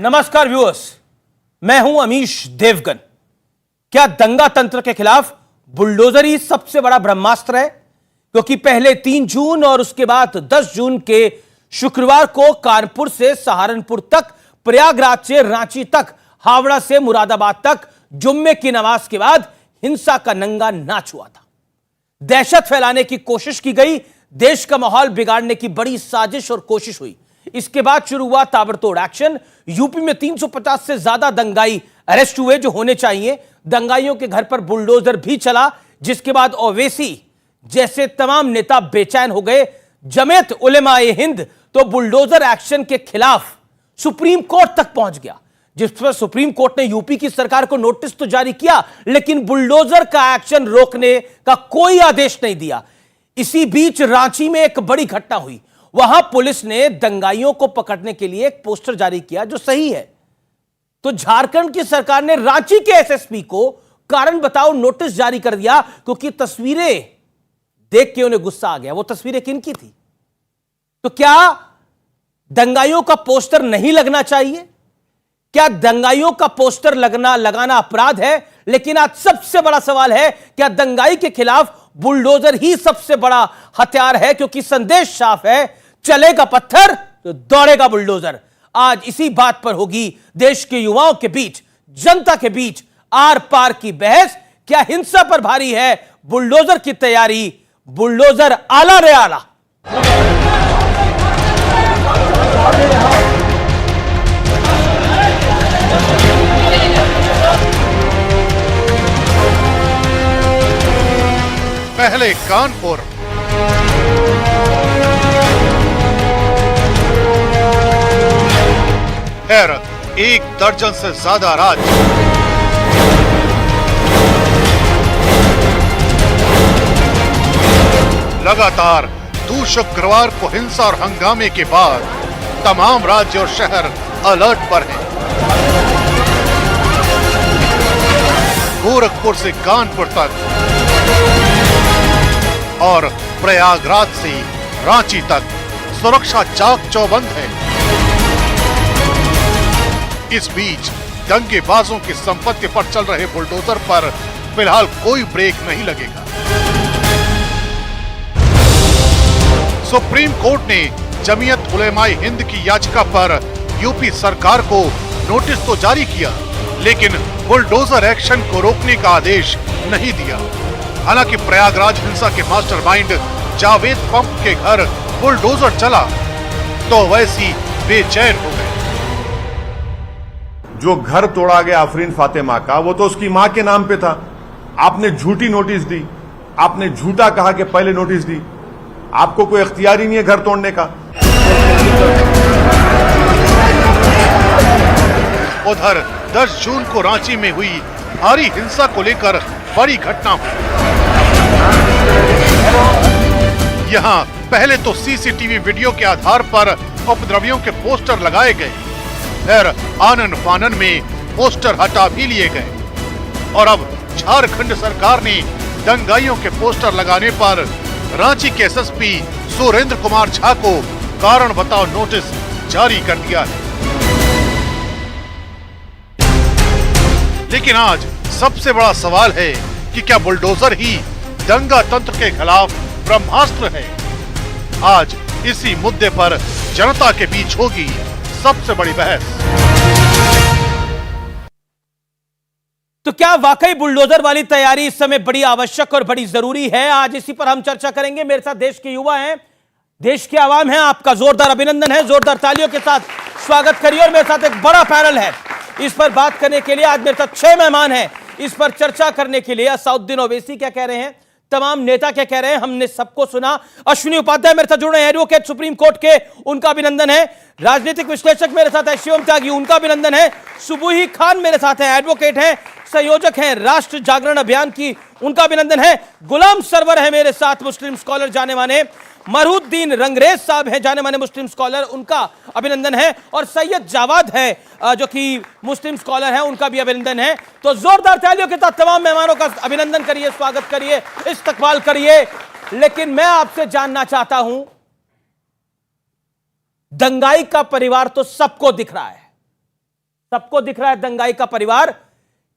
नमस्कार व्यूअर्स, मैं हूं अमीश देवगन। क्या दंगा तंत्र के खिलाफ बुलडोजर ही सबसे बड़ा ब्रह्मास्त्र है? क्योंकि पहले 3 जून और उसके बाद 10 जून के शुक्रवार को कानपुर से सहारनपुर तक, प्रयागराज से रांची तक, हावड़ा से मुरादाबाद तक जुम्मे की नमाज के बाद हिंसा का नंगा नाच हुआ था। दहशत फैलाने की कोशिश की गई, देश का माहौल बिगाड़ने की बड़ी साजिश और कोशिश हुई। इसके बाद शुरू हुआ ताबड़तोड़ एक्शन। यूपी में 350 से ज्यादा दंगाई अरेस्ट हुए जो होने चाहिए। दंगाइयों के घर पर बुलडोजर भी चला, जिसके बाद ओवैसी जैसे तमाम नेता बेचैन हो गए। जमीयत उलेमाए हिंद तो बुलडोजर एक्शन के खिलाफ सुप्रीम कोर्ट तक पहुंच गया, जिस पर सुप्रीम कोर्ट ने यूपी की सरकार को नोटिस तो जारी किया, लेकिन बुलडोजर का एक्शन रोकने का कोई आदेश नहीं दिया। इसी बीच रांची में एक बड़ी घटना हुई। वहां पुलिस ने दंगाइयों को पकड़ने के लिए एक पोस्टर जारी किया जो सही है, तो झारखंड की सरकार ने रांची के एसएसपी को कारण बताओ नोटिस जारी कर दिया, क्योंकि तस्वीरें देख के उन्हें गुस्सा आ गया। वो तस्वीरें किनकी थी? तो क्या दंगाइयों का पोस्टर नहीं लगना चाहिए? क्या दंगाइयों का पोस्टर लगाना अपराध है? लेकिन आज सबसे बड़ा सवाल है, क्या दंगाई के खिलाफ बुलडोजर ही सबसे बड़ा हथियार है? क्योंकि संदेश साफ है, चलेगा पत्थर तो दौड़ेगा बुलडोजर। आज इसी बात पर होगी देश के युवाओं के बीच, जनता के बीच आर पार की बहस। क्या हिंसा पर भारी है बुलडोजर की तैयारी? बुलडोजर आला रे आला। पहले कानपुर, फिर 1 दर्जन से ज्यादा राज्य, लगातार 2 शुक्रवार को हिंसा और हंगामे के बाद तमाम राज्य और शहर अलर्ट पर हैं। गोरखपुर से कानपुर तक और प्रयागराज से रांची तक सुरक्षा चाक चौबंद है। इस बीच दंगेबाजों की संपत्ति पर चल रहे बुलडोजर पर फिलहाल कोई ब्रेक नहीं लगेगा। सुप्रीम कोर्ट ने जमीयत उलेमाए हिंद की याचिका पर यूपी सरकार को नोटिस तो जारी किया, लेकिन बुलडोजर एक्शन को रोकने का आदेश नहीं दिया। हालांकि प्रयागराज हिंसा के मास्टरमाइंड जावेद पंप के घर बुलडोजर चला तो वैसी बेचैन हो गए। जो घर तोड़ा गया आफरीन फातिमा का, वो तो उसकी मां के नाम पे था। आपने झूठी नोटिस दी, आपने झूठा कहा कि पहले नोटिस दी। आपको कोई इख्तियार ही नहीं है घर तोड़ने का। उधर 10 जून को रांची में हुई भारी हिंसा को लेकर बड़ी घटना हुई। यहाँ पहले तो सीसीटीवी वीडियो के आधार पर उपद्रवियों के पोस्टर लगाए गए, फिर आनन फानन में पोस्टर हटा भी लिए गए और अब झारखंड सरकार ने दंगाइयों के पोस्टर लगाने पर रांची के एसएसपी सुरेंद्र कुमार झा को कारण बताओ नोटिस जारी कर दिया है। लेकिन आज सबसे बड़ा सवाल है कि क्या बुलडोजर ही दंगा तंत्र के खिलाफ ब्रह्मास्त्र है? आज इसी मुद्दे पर जनता के बीच होगी सबसे बड़ी बहस। तो क्या वाकई बुलडोजर वाली तैयारी इस समय बड़ी आवश्यक और बड़ी जरूरी है? आज इसी पर हम चर्चा करेंगे। मेरे साथ देश के युवा हैं, देश के आवाम हैं। आपका जोरदार अभिनंदन है, जोरदार तालियों के साथ स्वागत करिए। और मेरे साथ एक बड़ा पैनल है। इस पर बात करने के लिए आज मेरे साथ 6 मेहमान हैं। इस पर चर्चा करने के लिए असाउद्दीन ओवैसी क्या कह रहे हैं, तमाम नेता क्या कह रहे हैं, हमने सबको सुना। अश्विनी उपाध्याय मेरे साथ जुड़ रहे हैं, एडवोकेट सुप्रीम कोर्ट के, उनका अभिनंदन है। राजनीतिक विश्लेषक मेरे साथ है शिवम त्यागी, उनका अभिनंदन है। सुबुही खान मेरे साथ है, एडवोकेट हैं, संयोजक हैं राष्ट्र जागरण अभियान की, उनका अभिनंदन है। गुलाम सरवर है मेरे साथ, मुस्लिम स्कॉलर जाने माने। मरहुद्दीन रंगरेज साहब हैं, जाने माने मुस्लिम स्कॉलर, उनका अभिनंदन है। और सैयद जावाद है जो कि मुस्लिम स्कॉलर हैं, उनका भी अभिनंदन है। तो जोरदार तालियों के साथ तमाम मेहमानों का अभिनंदन करिए, स्वागत करिए, इस्तकबाल करिए। लेकिन मैं आपसे जानना चाहता हूं, दंगाई का परिवार तो सबको दिख रहा है, सबको दिख रहा है दंगाई का परिवार।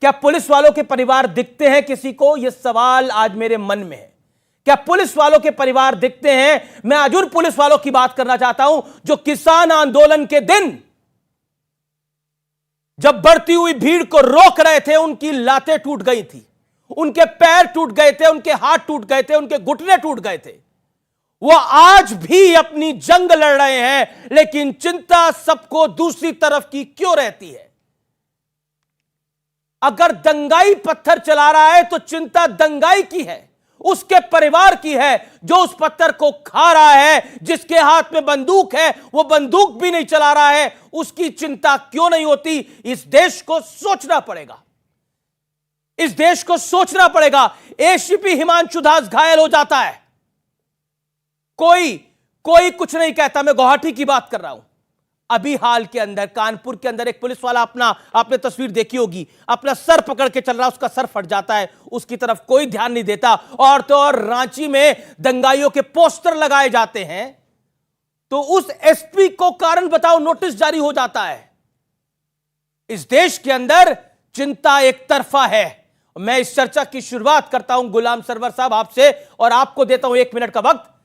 क्या पुलिस वालों के परिवार दिखते हैं किसी को? यह सवाल आज मेरे मन में है। क्या पुलिस वालों के परिवार दिखते हैं? मैं आज उन पुलिस वालों की बात करना चाहता हूं जो किसान आंदोलन के दिन जब बढ़ती हुई भीड़ को रोक रहे थे, उनकी लातें टूट गई थी, उनके पैर टूट गए थे, उनके हाथ टूट गए थे, उनके घुटने टूट गए थे। वो आज भी अपनी जंग लड़ रहे हैं, लेकिन चिंता सबको दूसरी तरफ की क्यों रहती है? अगर दंगाई पत्थर चला रहा है तो चिंता दंगाई की है, उसके परिवार की है जो उस पत्थर को खा रहा है। जिसके हाथ में बंदूक है वो बंदूक भी नहीं चला रहा है, उसकी चिंता क्यों नहीं होती? इस देश को सोचना पड़ेगा, इस देश को सोचना पड़ेगा। एसीपी हिमांशु दास घायल हो जाता है, कोई कुछ नहीं कहता। मैं गुवाहाटी की बात कर रहा हूं। अभी हाल के अंदर कानपुर के अंदर एक पुलिस वाला आपने तस्वीर देखी होगी, अपना सर पकड़ के चल रहा, उसका सर फट जाता है, उसकी तरफ कोई ध्यान नहीं देता। और तो और रांची में दंगाइयों के पोस्टर लगाए जाते हैं तो उस एसपी को कारण बताओ नोटिस जारी हो जाता है। इस देश के अंदर चिंता एक तरफा है। मैं इस चर्चा की शुरुआत करता हूं गुलाम सरवर साहब आपसे, और आपको देता हूं 1 मिनट का वक्त।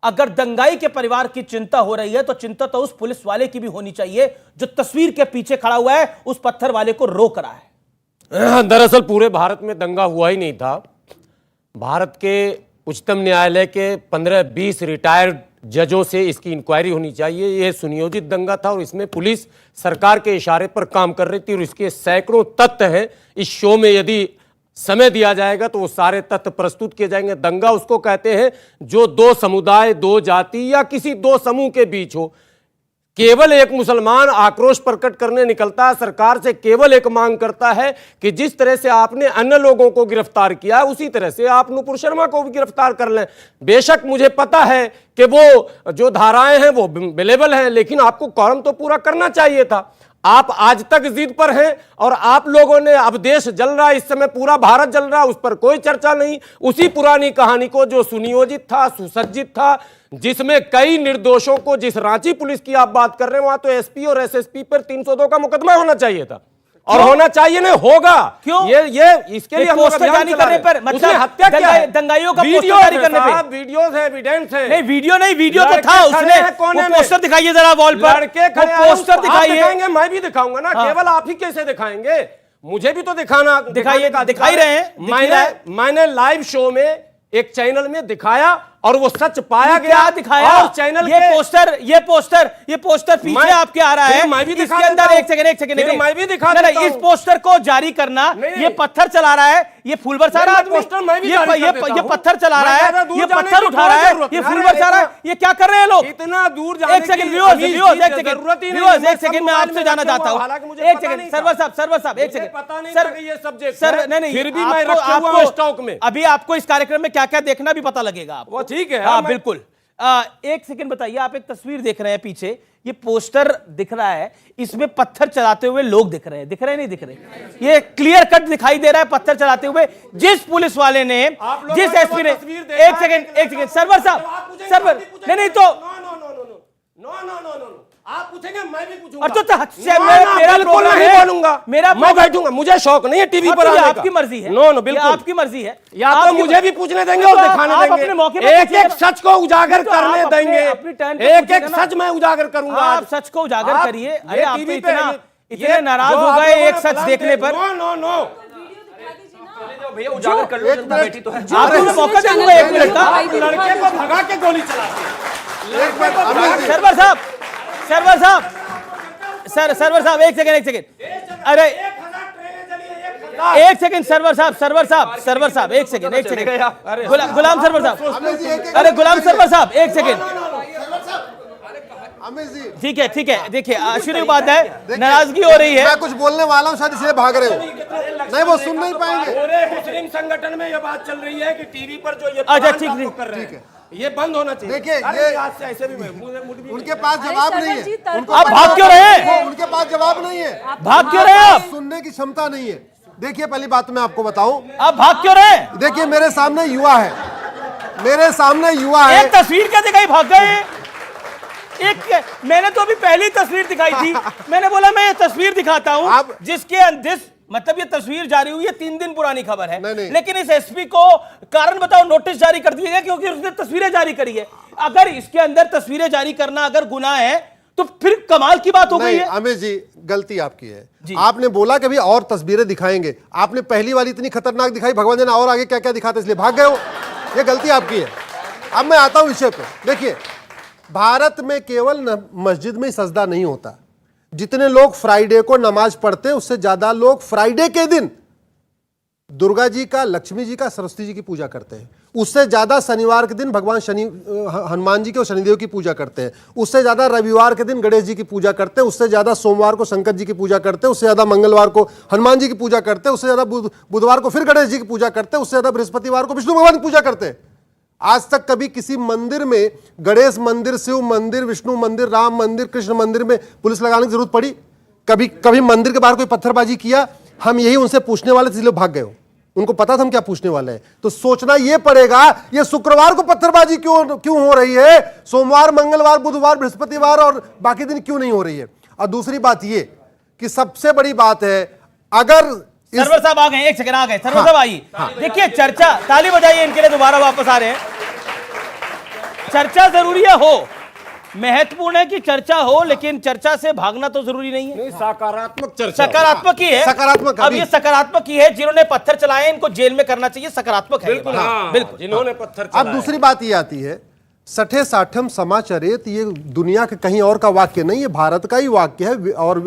अगर दंगाई के परिवार की चिंता हो रही है तो चिंता तो उस पुलिस वाले की भी होनी चाहिए जो तस्वीर के पीछे खड़ा हुआ है, उस पत्थर वाले को रोक रहा है। दरअसल पूरे भारत में दंगा हुआ ही नहीं था। भारत के उच्चतम न्यायालय के 15-20 रिटायर्ड जजों से इसकी इंक्वायरी होनी चाहिए। यह सुनियोजित दंगा था और इसमें पुलिस सरकार के इशारे पर काम कर रही थी और इसके सैकड़ों तथ्य हैं। इस शो में यदि समय दिया जाएगा तो वो सारे तथ्य प्रस्तुत किए जाएंगे। दंगा उसको कहते हैं जो 2 समुदाय, 2 जाति या किसी 2 समूह के बीच हो। केवल एक मुसलमान आक्रोश प्रकट करने निकलता है, सरकार से केवल एक मांग करता है कि जिस तरह से आपने अन्य लोगों को गिरफ्तार किया उसी तरह से आप नुपुर शर्मा को भी गिरफ्तार कर लें। बेशक मुझे पता है कि वो जो धाराएं हैं वो अवेलेबल हैं, लेकिन आपको कॉरम तो पूरा करना चाहिए था। आप आज तक जिद पर हैं और आप लोगों ने, अब देश जल रहा है, इस समय पूरा भारत जल रहा है, उस पर कोई चर्चा नहीं। उसी पुरानी कहानी को जो सुनियोजित था, सुसज्जित था, जिसमें कई निर्दोषों को, जिस रांची पुलिस की आप बात कर रहे हैं वहां तो एसपी और एसएसपी पर 302 का मुकदमा होना चाहिए था और होना चाहिए नहीं, होगा। क्यों? ये इसके लिए हम पोस्टर जारी करने पर मतलब हत्या क्या है? दंगाइयों का पोस्टर जारी करने पे वीडियोस है, एविडेंस है। नहीं वीडियो तो था, उसने वो पोस्टर दिखाइए जरा वॉल पर, लड़के खड़े हैं, पोस्टर दिखाइए। मैं भी दिखाऊंगा ना, केवल आप ही कैसे दिखाएंगे? मुझे भी तो दिखाना, दिखाइए, दिखाई रहे हैं। मैंने लाइव शो में एक चैनल में दिखाया और वो सच पाया गया। क्या दिखाया? और चैनल ये पोस्टर पीछे आपके आ रहा है। मैं भी इसके अंदर एक सेकंड मैं भी दिखा देता हूं। इस पोस्टर को जारी करना, ये पत्थर चला रहा है, ये फूल बरसा रहा है, ये पत्थर चला रहा है, ये पत्थर उठा रहा है, ये फूल बरसा रहा है। ये क्या कर रहे हैं लोग? इतना दूर जाने एक सेकंड व्यूअर्स, एक सेकंड मैं आपसे जाना चाहता हूं। एक सेकंड सरवर साहब एक सेकंड सर, नहीं फिर भी मैं रखा हुआ हूं स्टॉक में। अभी आपको इस कार्यक्रम में क्या क्या देखना भी पता लगेगा आपको। ठीक है, हाँ बिल्कुल। एक सेकंड बताइए, आप एक तस्वीर देख रहे हैं पीछे, ये पोस्टर दिख रहा है, इसमें पत्थर चलाते हुए लोग दिख रहे हैं, नहीं दिख रहे? ये क्लियर कट दिखाई दे रहा है पत्थर चलाते हुए। जिस पुलिस वाले ने, जिस एसपी ने, एक सेकंड सरवर साहब, सरवर नहीं तो आप पूछेंगे मैं भी पूछूंगा। मेरा प्रोग्राम है, बोलूंगा, मैं बैठूंगा, मुझे शौक नहीं है टीवी पर आने का। आपकी मर्जी है। नो बिल्कुल आपकी मर्जी है। या तो मुझे भी पूछने देंगे और दिखाने देंगे, एक सच को उजागर करने देंगे, एक सच मैं उजागर करूंगा। आप सच को उजागर करिए। अरे आप तो इतने नाराज हो गए एक सच देखने पर। नो भैया उजागर कर लो, जनता बैठी तो है। आपको मौका दूंगा 1 मिनट का। लड़के को भगा के गोली चलाते हैं। सरवर साहब एक सेकंड। अरे एक सेकंड सरवर साहब एक सेकंड। गुलाम सरवर साहब, अरे गुलाम सरवर साहब एक सेकंड। ठीक है, देखिए शुरू बात है, नाराजगी हो रही है। मैं कुछ बोलने वाला हूँ, शायद इसलिए भाग रहे हो। नहीं, वो सुन नहीं पाएंगे। पूरे मुस्लिम संगठन में ये बात चल रही है कि टीवी पर जो ये अच्छा ठीक है, ये बंद होना चाहिए। देखिए ये आज से ऐसे भी उनके पास जवाब नहीं है। आप भाग क्यों रहे हैं? उनके पास जवाब नहीं है, भाग क्यों रहे हैं आप? सुनने की क्षमता नहीं है। देखिए पहली बात मैं आपको बताऊं, आप भाग क्यों रहे हैं? देखिए मेरे सामने युवा है, एक तस्वीर क्या दिखाई, भाग गए? मैंने तो अभी पहली तस्वीर दिखाई थी, मैंने बोला मैं ये तस्वीर दिखाता हूं जिसके अंदर मतलब ये तस्वीर जारी हुई है 3 दिन पुरानी खबर है, नहीं। लेकिन इस एसपी को कारण बताओ नोटिस जारी कर दिया गया क्योंकि उसने तस्वीरें जारी करी है। अगर इसके अंदर तस्वीरें जारी करना अगर गुनाह है तो फिर कमाल की बात हो गई है। अमित जी गलती आपकी है, आपने बोला कि अभी और तस्वीरें दिखाएंगे, आपने पहली वाली इतनी खतरनाक दिखाई, भगवान जाने और आगे क्या क्या दिखाते इसलिए भाग गए हो, ये गलती आपकी है। अब मैं आता हूं विषय पे। देखिए भारत में केवल मस्जिद में सजदा नहीं होता, जितने लोग फ्राइडे को नमाज पढ़ते हैं उससे ज्यादा लोग फ्राइडे के दिन दुर्गा जी का, लक्ष्मी जी का, सरस्वती जी की पूजा करते हैं, उससे ज्यादा शनिवार के दिन भगवान हनुमान जी के और शनिदेव की पूजा करते हैं, उससे ज्यादा रविवार के दिन गणेश जी की पूजा करते हैं, उससे ज्यादा सोमवार को शंकर जी की पूजा करते हैं, उससे ज्यादा मंगलवार को हनुमान जी की पूजा करते हैं, उससे ज्यादा बुधवार को फिर गणेश जी की पूजा करते हैं, उससे ज्यादा बृहस्पतिवार को विष्णु भगवान की पूजा करते हैं। आज तक कभी किसी मंदिर में, गणेश मंदिर, शिव मंदिर, विष्णु मंदिर, राम मंदिर, कृष्ण मंदिर में पुलिस लगाने की जरूरत पड़ी? कभी मंदिर के बाहर कोई पत्थरबाजी किया? हम यही उनसे पूछने वाले थे, इसलिए भाग गए हो, उनको पता था हम क्या पूछने वाले हैं। तो सोचना यह पड़ेगा ये शुक्रवार को पत्थरबाजी क्यों हो रही है, सोमवार, मंगलवार, बुधवार, बृहस्पतिवार और बाकी दिन क्यों नहीं हो रही है। और दूसरी बात ये कि सबसे बड़ी बात है, अगर सरवर साहब आ गए, एक सेकंड आ गए, सरवर साहब आइए। देखिए चर्चा, ताली बजाइए इनके लिए, दोबारा वापस आ रहे हैं। चर्चा जरूरी है, हो महत्वपूर्ण है कि चर्चा हो, लेकिन चर्चा से भागना तो जरूरी नहीं है। सकारात्मक चर्चा, सकारात्मक ही है, सकारात्मक। अब ये सकारात्मक ही है, जिन्होंने पत्थर चलाए इनको जेल में करना चाहिए, सकारात्मक है। बिल्कुल जिन्होंने पत्थर चलाए। अब दूसरी बात ये आती है, सठे साठम समाचरित, ये दुनिया के कहीं और का वाक्य नहीं, ये भारत का ही वाक्य है और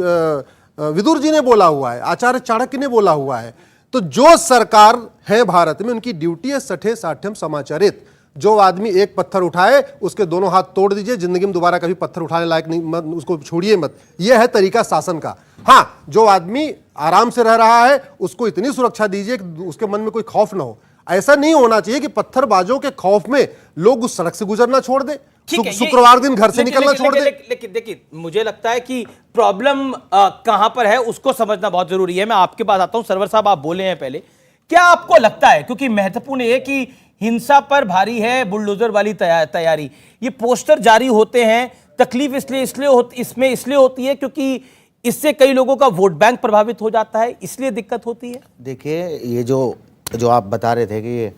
विदुर जी ने बोला हुआ है, आचार्य चाणक्य ने बोला हुआ है। तो जो सरकार है भारत में, उनकी ड्यूटी है सठे साठम समाचरित। जो आदमी एक पत्थर उठाए उसके दोनों हाथ तोड़ दीजिए, जिंदगी में दोबारा कभी पत्थर उठाने लायक नहीं, मत उसको छोड़िए मत। यह है तरीका शासन का। हाँ, जो आदमी आराम से रह रहा है उसको इतनी सुरक्षा दीजिए कि उसके मन में कोई खौफ ना हो। ऐसा नहीं होना चाहिए कि पत्थरबाजों के खौफ में लोग उस सड़क से गुजरना छोड़ दें, शुक्रवार दिन घर से निकलना छोड़ दें। लेकिन देखिए, मुझे लगता है कि प्रॉब्लम कहां पर है उसको समझना बहुत जरूरी है। मैं आपके पास आता हूं, सरवर साहब आप बोले हैं पहले, क्या आपको लगता है, क्योंकि महत्वपूर्ण है कि हिंसा पर भारी है बुलडोजर वाली तैयारी, ये पोस्टर जारी होते हैं, तकलीफ इसलिए होती है क्योंकि इससे कई लोगों का वोट बैंक प्रभावित हो जाता है, इसलिए दिक्कत होती है। देखिए ये जो आप बता रहे थे कि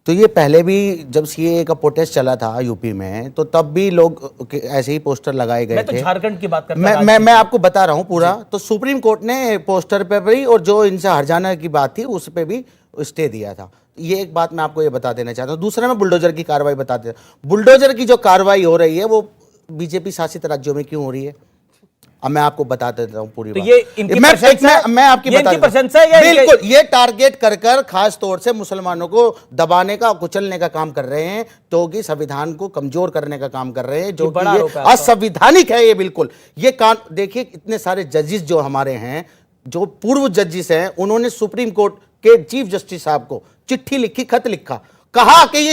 तो ये पहले भी जब सीएए का प्रोटेस्ट चला था यूपी में, तो तब भी लोग ऐसे ही पोस्टर लगाए गए थे। मैं तो झारखंड की बात करता हूं, मैं आपको बता रहा हूं पूरा। तो सुप्रीम कोर्ट ने पोस्टर पे भी और जो इनसे हरजाना की बात थी उस पे भी स्टे दिया था। ये एक बात मैं आपको ये बता देना चाहता हूँ। दूसरा, मैं बुलडोजर की कार्रवाई बता देता हूँ। बुलडोजर की जो कार्रवाई हो रही है वो बीजेपी शासित राज्यों में क्यों हो रही है, अब मैं आपको बता देता हूँ पूरी तो बात। ये इनकी मैं आपकी बता प्रशंसा है, बिल्कुल ये टारगेट कर खास तौर से मुसलमानों को दबाने का, कुचलने का काम कर रहे हैं, तो कि संविधान को कमजोर करने का काम कर रहे हैं, जो कि ये असंवैधानिक है। ये बिल्कुल ये देखिए, इतने सारे जजेस जो हमारे हैं, जो पूर्व जजेस हैं, उन्होंने सुप्रीम कोर्ट के चीफ जस्टिस साहब को चिट्ठी लिखी, खत लिखा, कहा कि ये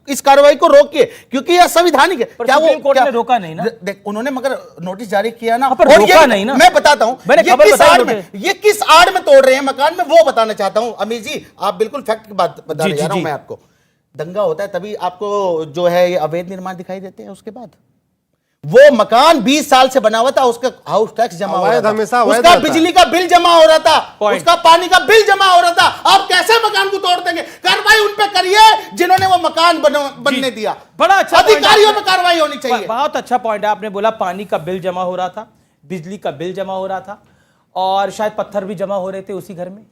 इस कार्रवाई को रोकिए क्योंकि यह असंवैधानिक है। क्या वो कोर्ट ने रोका नहीं ना? उन्होंने मगर नोटिस जारी किया ना, पर रोका नहीं ना। मैं बताता हूं ये किस आड़ में तोड़ रहे हैं मकान में, वो बताना चाहता हूं। अमीर जी, आप बिल्कुल फैक्ट की बात बता रहे हैं मैं आपको। दंगा होता है तभी आपको जो है ये अवैध निर्माण दिखाई देते हैं। उसके बाद वो मकान 20 साल से बना हुआ था, उसका हाउस टैक्स जमा हो रहा था, उसका बिजली का बिल जमा हो रहा था, उसका पानी का बिल जमा हो रहा था। आप कैसे मकान को तोड़ देंगे? कार्रवाई उन पे करिए जिन्होंने वो मकान बनने दिया। बड़ा अच्छा अधिकारियों पे कार्रवाई होनी चाहिए। बहुत अच्छा पॉइंट है, आपने बोला पानी का बिल जमा हो रहा था, बिजली का बिल जमा हो रहा था, और शायद पत्थर भी जमा हो रहे थे उसी घर में।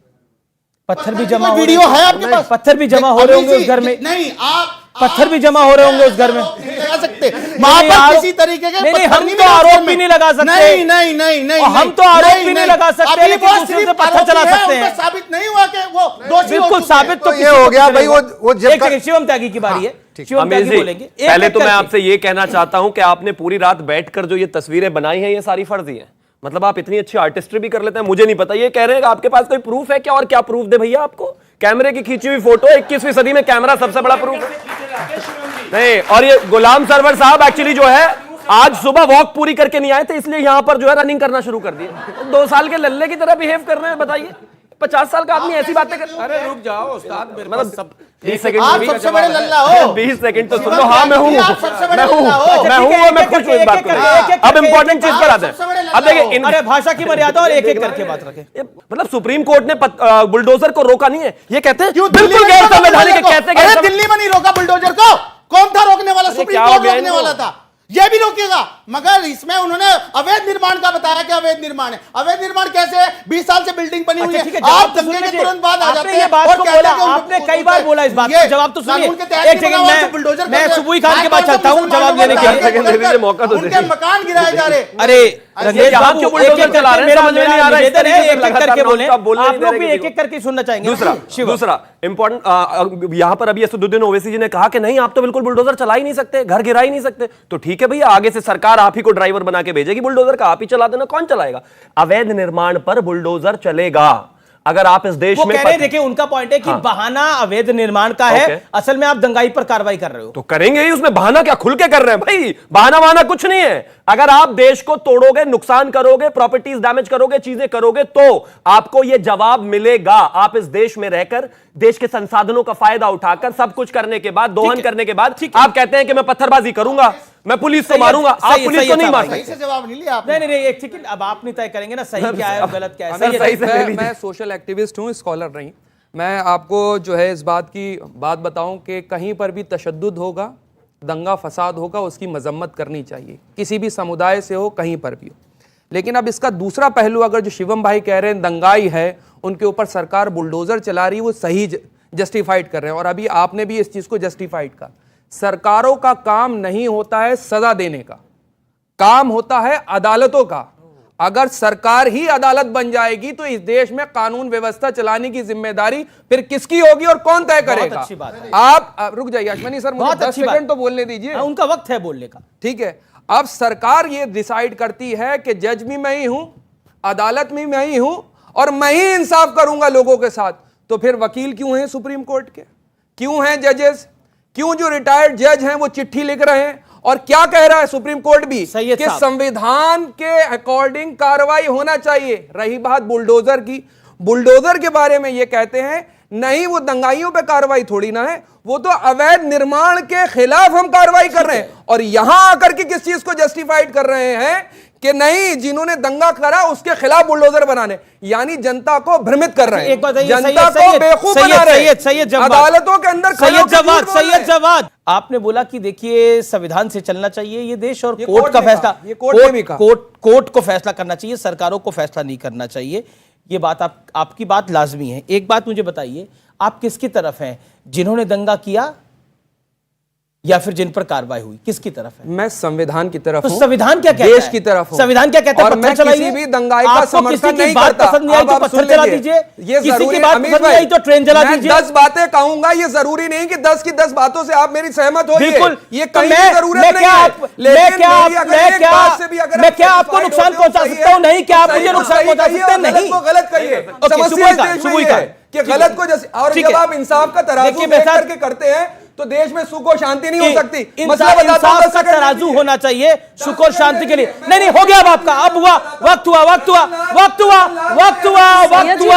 पत्थर भी जमा, वीडियो है आपके पास? पत्थर भी जमा हो रहे होंगे उस घर में। नहीं, आप पत्थर भी जमा हो रहे होंगे उस घर में। लगा सकते किसी तरीके के नहीं, हम तो आरोप भी नहीं लगा सकते। नहीं, हम तो आरोप भी नहीं लगा सकते, लेकिन दूसरे से पत्थर चला सकते हैं। साबित नहीं हुआ कि वो दोषी। बिल्कुल साबित तो ये हो गया भाई। वो शिवम त्यागी की बारी है, शिवम त्यागी बोलेंगे। पहले तो मैं आपसे ये कहना चाहता हूं कि आपने पूरी रात बैठकर जो ये तस्वीरें बनाई हैं, ये सारी फर्जी हैं। मतलब आप इतनी अच्छी आर्टिस्ट्री भी कर लेते हैं, मुझे नहीं पता। ये कह रहे हैं कि आपके पास कोई प्रूफ है क्या, और क्या प्रूफ दे भैया आपको? कैमरे की खींची हुई फोटो, 21वीं सदी में कैमरा सबसे बड़ा प्रूफ है। नहीं, और ये गुलाम सरवर साहब एक्चुअली जो है आज सुबह वॉक पूरी करके नहीं आए थे, इसलिए यहां पर जो है रनिंग करना शुरू कर दिए। 2 साल के लल्ले की तरह बिहेव कर रहे हैं, बताइए। 50 साल का आदमी ऐसी बातें कर। अरे रुक जाओ उस्ताद, मेरे पास मतलब सब 20 सेकंड आप सबसे बड़े लल्ला हो। 20 सेकंड तो सुन लो। हाँ मैं हूँ, आप सबसे बड़े मैं हूँ, लल्ला हो। मैं हूँ और मैं खुश हूँ इस बात को। अब इंपॉर्टेंट चीज पर आते सबसे बड़े हैं। लल्ला अब देखिए हो। इन- अरे भाषा की मर्यादा और एक एक करके बात रखें। मतलब सुप्रीम कोर्ट ने बुलडोजर को रोका नहीं है, ये कहते हैं क्यों बिल्कुल दिल्ली में गैर रोका संवैधानिक है। बुलडोजर को? कैसे अरे दिल्ली में नहीं रोका बुलडोजर को, कौन था रोकने वाला? सुप्रीम क्या हो कोर्ट गया रोकने इनको? वाला था, ये भी रोकेगा। मगर इसमें उन्होंने अवैध निर्माण का बताया कि अवैध निर्माण है। अवैध निर्माण कैसे है? 20 साल से बिल्डिंग बनी हुई अच्छा, ठीक है, है। जवाब आप तो दंगे सुन के तुरंत बाद आ आपने जाते ये हैं बात और को कहते बोला, हैं कि उनको- आपने कई बार बोला इस बात ये को। जवाब तो सुनिए। कानून के तहत एक भी सेकंड, बना हुआ है, बुलडोजर मैं करते हैं। सुबुई खान के हाई पास कोर्ट चलता हूं मुसलमानों जवाब लेने को के एक लिए। बताया सेकंड कि दे दीजिए, मौका तो उनके दीजिए। मकान गिराए जा रहे। अरे रंजीत यहाँ बाबू, क्यों बुलडोजर एक-एक चला रहे हैं? मेरा समझ में नहीं आ रहा है। निवेदन है, इस तरीके से एक-एक करके लगातार बोले। आप बोलने आप नहीं दे लोग रहे भी किसी एक-एक करके सुनना चाहेंगे। दूसरा इंपॉर्टेंट यहां पर अभी असदुद्दीन ओवैसी जी ने कहा कि नहीं आप तो बिल्कुल बुलडोजर चला ही नहीं सकते, घर गिरा ही नहीं सकते। तो ठीक है भैया, आगे से सरकार आप ही को ड्राइवर बना के भेजेगी बुलडोजर का, आप ही चला देना। कौन चलाएगा? अवैध निर्माण पर बुलडोजर चलेगा। अगर आप इस देश वो में कह रहे हैं, देखिए उनका पॉइंट है कि बहाना अवैध निर्माण का है, ओके। असल में आप दंगाई पर कार्रवाई कर रहे हो। तो करेंगे ही, उसमें बहाना क्या? खुल के कर रहे हैं भाई, बहाना कुछ नहीं है। अगर आप देश को तोड़ोगे, नुकसान करोगे, प्रॉपर्टीज डैमेज करोगे, चीजें करोगे, तो आपको यह जवाब मिलेगा। आप इस देश में रहकर देश के संसाधनों का फायदा उठाकर सब कुछ करने के बाद, दोहन करने के बाद आप कहते हैं कि मैं पत्थरबाजी करूंगा, मैं पुलिस को मारूंगा। आप पुलिस को नहीं मार सही सकते। से जवाब नहीं लिया आपने। नहीं, एक सेकंड, अब आप नहीं तय करेंगे ना सही क्या है और गलत क्या है। अगर सही सही है। से ले लीजिए। मैं सोशल एक्टिविस्ट हूँ, स्कॉलर नहीं। मैं आपको जो है इस बात की बात बताऊं कि कहीं पर भी तशद्दुद होगा, दंगा फसाद होगा, उसकी मजम्मत करनी चाहिए, किसी भी समुदाय से हो, कहीं पर भी हो। लेकिन अब इसका दूसरा पहलू, अगर जो शिवम भाई कह रहे हैं दंगाई है, उनके ऊपर सरकार बुलडोजर चला रही है, वो सही जस्टिफाइड कर रहे हैं। और अभी आपने भी इस चीज को जस्टिफाइड कहा। सरकारों का काम नहीं होता है सजा देने का, काम होता है अदालतों का। अगर सरकार ही अदालत बन जाएगी तो इस देश में कानून व्यवस्था चलाने की जिम्मेदारी फिर किसकी होगी और कौन तय करेगा? अच्छी बात है। आप रुक जाइए अश्वनी सर, मुझे बहुत 10 अच्छी बात। सेकंड तो बोलने दीजिए। हाँ, उनका वक्त है बोलने का। ठीक है, अब सरकार ये डिसाइड करती है कि जज भी मैं ही हूं, अदालत में मैं ही हूं और मैं ही इंसाफ करूंगा लोगों के साथ। तो फिर वकील क्यों हैं सुप्रीम कोर्ट के? क्यों हैं जजेस? क्यों जो रिटायर्ड जज हैं वो चिट्ठी लिख रहे हैं? और क्या कह रहा है सुप्रीम कोर्ट भी सैयद कि साहब। संविधान के अकॉर्डिंग कार्रवाई होना चाहिए। रही बात बुलडोजर की, बुलडोजर के बारे में ये कहते हैं नहीं, वो दंगाइयों पे कार्रवाई थोड़ी ना है, वो तो अवैध निर्माण के खिलाफ हम कार्रवाई कर रहे हैं। और यहां आकर के किस चीज को जस्टिफाइड कर रहे हैं कि नहीं, जिन्होंने दंगा करा उसके खिलाफ बुलडोजर बनाने, यानी जनता को भ्रमित कर रहे हैं, एक बात है, जनता को बेवकूफ बना रहे हैं। सैयद जवाद, अदालतों के अंदर खड़े होकर झूठ बोल रहे हैं। जवाद, आपने बोला कि देखिए संविधान से चलना चाहिए ये देश और कोर्ट कोर्ट का ने फैसला, कहा, ये कोर्ट ने भी कहा। कोर्ट को फैसला करना चाहिए, सरकारों को फैसला नहीं करना चाहिए। ये बात आपकी बात लाजमी है। एक बात मुझे बताइए, आप किसकी तरफ हैं? जिन्होंने दंगा किया या फिर जिन पर कार्रवाई हुई, किसकी तरफ है? मैं संविधान की तरफ तो हूं, संविधान क्या कहता है? देश की तरफ हूं। संविधान क्या कहता है? और पत्थर मैं चलाइए। किसी भी दंगाई का आपको समर्थन किसी की नहीं बात करता। पसंद नहीं आई अब तो आप पत्थर सुन चला लीजिए। दीजिए। ये किसी जरूरी की बात अमीर पसंद नहीं भाई, आई तो ट्रेन जला मैं दीजिए। 10 बातें कहूंगा, ये जरूरी नहीं कि 10 की 10 बातों से आप मेरी सहमत होइए। बिल्कुल। ये तो कहीं मैं जरूरत क्या नहीं है। मैं क्या आपको नुकसान पहुंचा सकता हूं? नहीं, क्या आप मुझे नुकसान पहुंचा सकते हैं? नहीं, गलत कहिए। समस्या इस देश में ये है कि गलत को जैसे, और जब आप इंसाफ का तराजू देख करके करते हैं तो देश में सुख और शांति नहीं हो सकती। इंसाफ का तराजू होना चाहिए सुख और शांति के लिए। नहीं, हो गया अब आपका, अब हुआ, वक्त हुआ।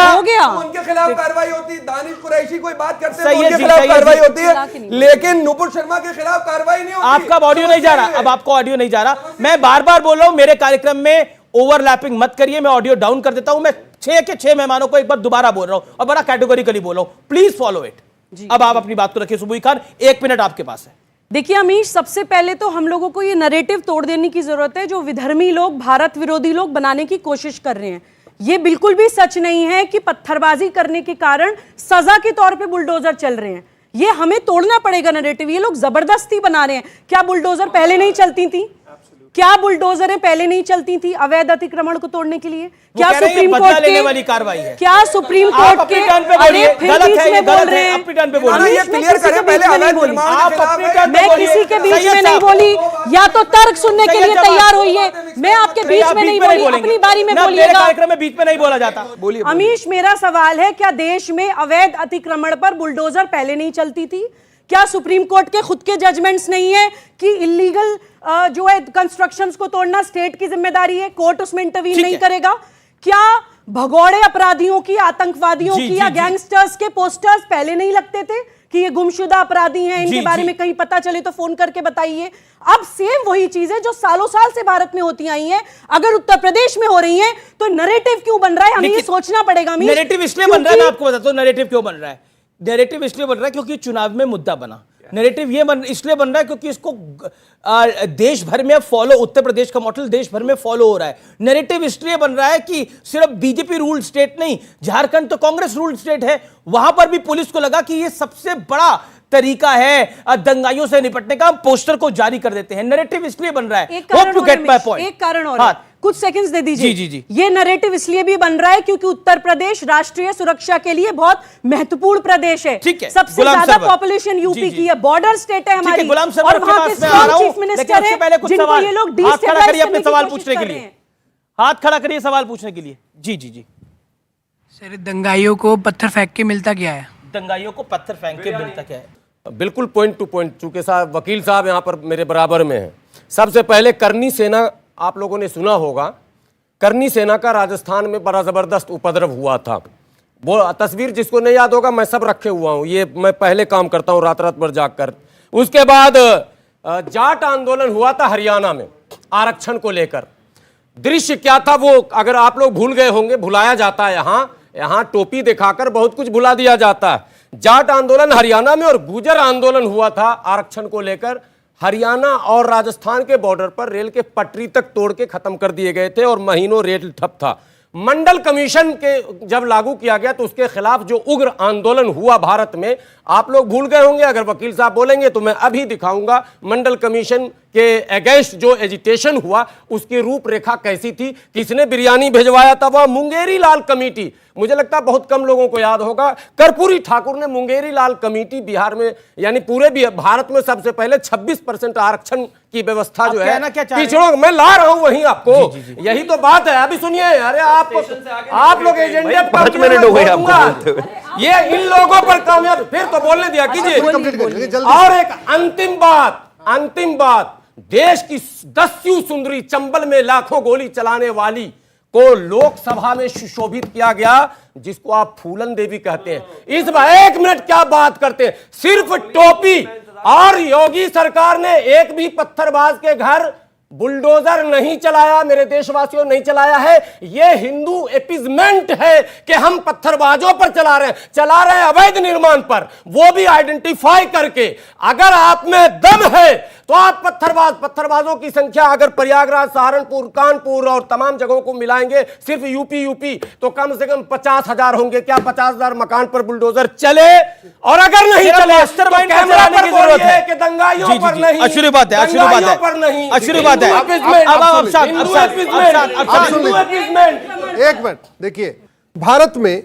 हो गया। उनके खिलाफ कार्रवाई होती है, दानिश कुरैशी कोई बात करते हैं तो सैयद उनके जी, खिलाफ सैयद कार्रवाई जी। होती है, लेकिन नुपुर शर्मा के खिलाफ कार्रवाई नहीं होती। आपका ऑडियो नहीं जा रहा, अब आपको ऑडियो नहीं जा रहा। मैं बार बार बोल रहा हूं, मेरे कार्यक्रम में ओवरलैपिंग मत करिए। मैं ऑडियो डाउन कर देता हूं। मैं 6 के 6 मेहमानों को एक बार दोबारा बोल रहा हूं और बड़ा कैटेगोरिकली बोल रहा हूं। Please follow it. अब आप अपनी बात को रखिए। सुबुई खान, 1 मिनट आपके पास है। देखिए अमीश, सबसे पहले तो हम लोगों को ये नैरेटिव तोड़ देने की जरूरत है जो विधर्मी लोग, भारत विरोधी लोग बनाने की कोशिश कर रहे हैं। ये बिल्कुल भी सच नहीं है कि पत्थरबाजी करने के कारण सजा के तौर पे बुलडोजर चल रहे हैं। ये हमें तोड़ना पड़ेगा नैरेटिव। ये लोग जबरदस्ती बना रहे हैं। क्या बुलडोजर पहले नहीं चलती थी? क्या बुलडोजरें पहले नहीं चलती थी अवैध अतिक्रमण को तोड़ने के लिए? क्या सुप्रीम कोर्ट लेने वाली कार्रवाई है? क्या सुप्रीम कोर्ट के अरे गलत है, ये गलत है, अपनी टर्न पे बोलिए। बोलिए। ये क्लियर करें पहले, अवैध निर्माण के आप खिलाफ अपनी है। टर्न पे मैं बोलिए। किसी के बीच सैयद में नहीं साहब, बोली, या तो तर्क सुनने के सैयद लिए साहब, तैयार होइए। मैं आपके बीच में नहीं बोली, अपनी बारी में ना, मेरे बोलिएगा। कार्यक्रम में बीच में नहीं बोला जाता। अमीश, मेरा सवाल है, क्या देश में अवैध अतिक्रमण पर बुलडोजर पहले नहीं चलती थी? क्या सुप्रीम कोर्ट के खुद के जजमेंट्स नहीं है कि इलीगल जो है कंस्ट्रक्शंस को तोड़ना स्टेट की जिम्मेदारी है, कोर्ट उसमें इंटरवीन नहीं करेगा? क्या भगोड़े अपराधियों की, आतंकवादियों जी, की जी, या जी। गैंगस्टर्स के पोस्टर्स पहले नहीं लगते थे कि ये गुमशुदा अपराधी हैं, इनके जी, बारे जी। में कहीं पता चले तो फोन करके बताइए। अब सेम वही चीजें जो सालों साल से भारत में होती आई हैं, अगर उत्तर प्रदेश में हो रही हैं तो नैरेटिव क्यों बन रहा है? हमें ये सोचना पड़ेगा। नैरेटिव इसलिए बन रहा है, मैं आपको बताता हूं नैरेटिव क्यों बन रहा है। नैरेटिव इसलिए बन रहा है क्योंकि चुनाव में मुद्दा बना। नैरेटिव ये इसलिए बन रहा है क्योंकि इसको देश भर में फॉलो, उत्तर प्रदेश का मॉडल देश भर में फॉलो हो रहा है। नैरेटिव इसलिए बन रहा है कि सिर्फ बीजेपी रूल्ड स्टेट नहीं, झारखंड तो कांग्रेस रूल्ड स्टेट है, वहां पर भी पुलिस को लगा कि ये सबसे बड़ा तरीका है दंगाइयों से निपटने का, हम पोस्टर को जारी कर देते हैं। नैरेटिव इसलिए बन रहा है। एक कारण और है, एक कारण और है। कुछ सेकंड्स दे दीजिए। जी, जी, जी। ये नैरेटिव इसलिए भी बन रहा है क्योंकि उत्तर प्रदेश राष्ट्रीय सुरक्षा के लिए बहुत महत्वपूर्ण प्रदेश है। ठीक है। सबसे गुलाम ज्यादा सरवर। पॉपुलेशन यूपी जी, जी। की है, बॉर्डर स्टेट है हमारी, गुलाम सरवर और के वहां पास के मैं आ रहा स्ट्रॉन्ग हूं, चीफ लेकिन मिनिस्टर उससे पहले है कुछ जिनको सवाल, ये लोग हाथ खड़ा डिस्टेबलाइज करिए अपने करने की सवाल कोशिश पूछने कर के रहे लिए। हैं। हाथ खड़ा करिए सवाल पूछने के लिए। जी जी जी। सर, दंगाइयों को पत्थर फेंक के मिलता क्या है? दंगाइयों को पत्थर फेंक के मिलता क्या है? बिल्कुल पॉइंट टू पॉइंट, चूंकि साहब वकील साहब यहाँ पर मेरे बराबर में हैं। सबसे पहले करनी सेना, आप लोगों ने सुना होगा, करनी सेना का राजस्थान में बड़ा जबरदस्त उपद्रव हुआ था। वो तस्वीर जिसको नहीं याद होगा, मैं सब रखे हुआ हूँ, ये मैं पहले काम करता हूँ रात रात भर जाकर। उसके बाद जाट आंदोलन हुआ था हरियाणा में आरक्षण को लेकर। दृश्य क्या था वो अगर आप लोग भूल गए होंगे, भुलाया जाता है यहाँ टोपी दिखाकर बहुत कुछ भुला दिया जाता है। जाट आंदोलन हरियाणा में और गुर्जर आंदोलन हुआ था आरक्षण को लेकर। हरियाणा और राजस्थान के बॉर्डर पर रेल के पटरी तक तोड़ के खत्म कर दिए गए थे और महीनों रेल ठप था। मंडल कमीशन के जब लागू किया गया तो उसके खिलाफ जो उग्र आंदोलन हुआ भारत में, आप लोग भूल गए होंगे। अगर वकील साहब बोलेंगे तो मैं अभी दिखाऊंगा मंडल कमीशन के अगेंस्ट जो एजिटेशन हुआ उसकी रूपरेखा कैसी थी, किसने बिरयानी भिजवाया था। वह मुंगेरी लाल कमेटी, मुझे लगता है बहुत कम लोगों को याद होगा, कर्पूरी ठाकुर ने मुंगेरी लाल कमेटी बिहार में, यानी पूरे भारत में सबसे पहले 26% आरक्षण की व्यवस्था जो है पिछड़ों, मैं ला रहा हूं वहीं आपको। यही तो बात है। अभी सुनिए, अरे आप लोग एजेंडे 5 मिनट हो गए आपको। ये इन लोगों पर कामयाब, फिर तो बोलने दिया कीजिए। और एक अंतिम बात, देश की 10वीं सुंदरी चंबल में लाखों गोली चलाने वाली को लोकसभा में सुशोभित किया गया, जिसको आप फूलन देवी कहते हैं। इस बार 1 मिनट क्या बात करते हैं, सिर्फ टोपी। और योगी सरकार ने एक भी पत्थरबाज के घर बुलडोजर नहीं चलाया, मेरे देशवासियों, नहीं चलाया है। यह हिंदू एपिजमेंट है कि हम पत्थरबाजों पर चला रहे हैं अवैध निर्माण पर, वो भी आइडेंटिफाई करके। अगर आप में दम है तो आप पत्थरबाजों की संख्या अगर प्रयागराज, सहारनपुर, कानपुर और तमाम जगहों को मिलाएंगे, सिर्फ यूपी तो कम से कम 50,000 होंगे। क्या 50,000 मकान पर बुलडोजर चले? और अगर नहीं चले तो कैमरा पर बोलिए कि दंगाइयों पर नहीं, अच्छी बात है, अच्छी बात है, पर नहीं, अच्छी बात है। एक मिनट देखिए, भारत में